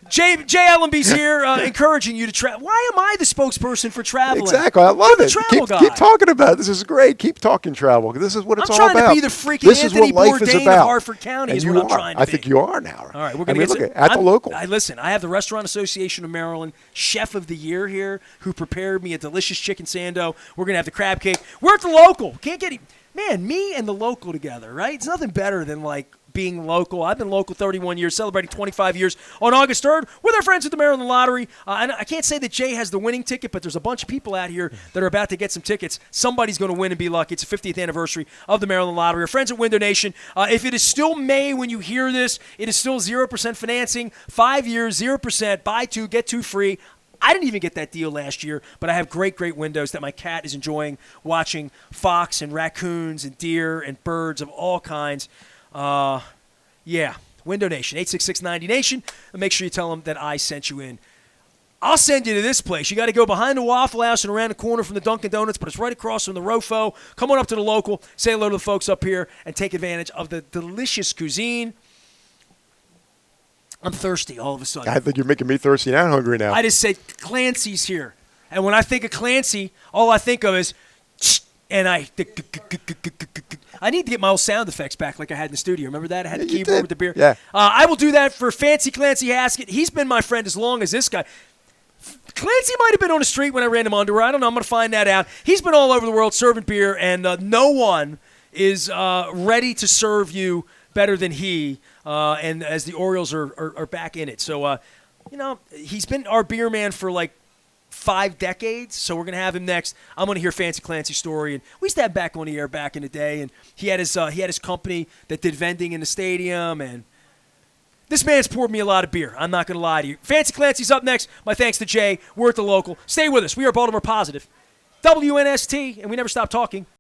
[SPEAKER 1] Jay Ellenby's here encouraging you to travel. Why am I the spokesperson for traveling?
[SPEAKER 2] Exactly. I love
[SPEAKER 1] I'm the
[SPEAKER 2] it.
[SPEAKER 1] travel guy.
[SPEAKER 2] Keep talking about it. This is great. Keep talking travel. This is what it's all about.
[SPEAKER 1] I'm trying to be the freaking
[SPEAKER 2] this
[SPEAKER 1] Anthony
[SPEAKER 2] is what life is
[SPEAKER 1] Bourdain
[SPEAKER 2] about.
[SPEAKER 1] of Harford County is
[SPEAKER 2] and
[SPEAKER 1] what I'm trying to be.
[SPEAKER 2] I think you are now.
[SPEAKER 1] All right, we're going to
[SPEAKER 2] look
[SPEAKER 1] get
[SPEAKER 2] at the local.
[SPEAKER 1] Listen, I have the Restaurant Association of Maryland Chef of the Year here who prepared me a delicious chicken sando. We're going to have the crab cake. We're at the local. Can't get me and the local together, right? It's nothing better than being local. I've been local 31 years, celebrating 25 years on August 3rd with our friends at the Maryland Lottery. And I can't say that Jay has the winning ticket, but there's a bunch of people out here that are about to get some tickets. Somebody's going to win and be lucky. It's the 50th anniversary of the Maryland Lottery. Our friends at Window Nation, if it is still May when you hear this, it is still 0% financing, 5 years, 0%, buy 2, get 2 free. I didn't even get that deal last year, but I have great windows that my cat is enjoying watching fox and raccoons and deer and birds of all kinds. Window Nation, 866-90-NATION. And make sure you tell them that I sent you in. I'll send you to this place. You got to go behind the Waffle House and around the corner from the Dunkin' Donuts, but it's right across from the Rofo. Come on up to the local, say hello to the folks up here, and take advantage of the delicious cuisine. I'm thirsty all of a sudden.
[SPEAKER 2] I think you're making me thirsty and hungry now.
[SPEAKER 1] I just said Clancy's here. And when I think of Clancy, all I think of is, and I need to get my old sound effects back like I had in the studio. Remember that? I had the keyboard with the beer.
[SPEAKER 2] Yeah.
[SPEAKER 1] I will do that for Fancy Clancy Haskett. He's been my friend as long as this guy. Clancy might have been on the street when I ran him underwear. I don't know. I'm going to find that out. He's been all over the world serving beer, and no one is ready to serve you better than he. And as the Orioles are back in it. So, he's been our beer man for 5 decades, so we're going to have him next. I'm going to hear Fancy Clancy's story, and we used to have back on the air back in the day, and he had his company that did vending in the stadium, and this man's poured me a lot of beer. I'm not going to lie to you. Fancy Clancy's up next. My thanks to Jay. We're at the local. Stay with us. We are Baltimore Positive. WNST, and we never stop talking.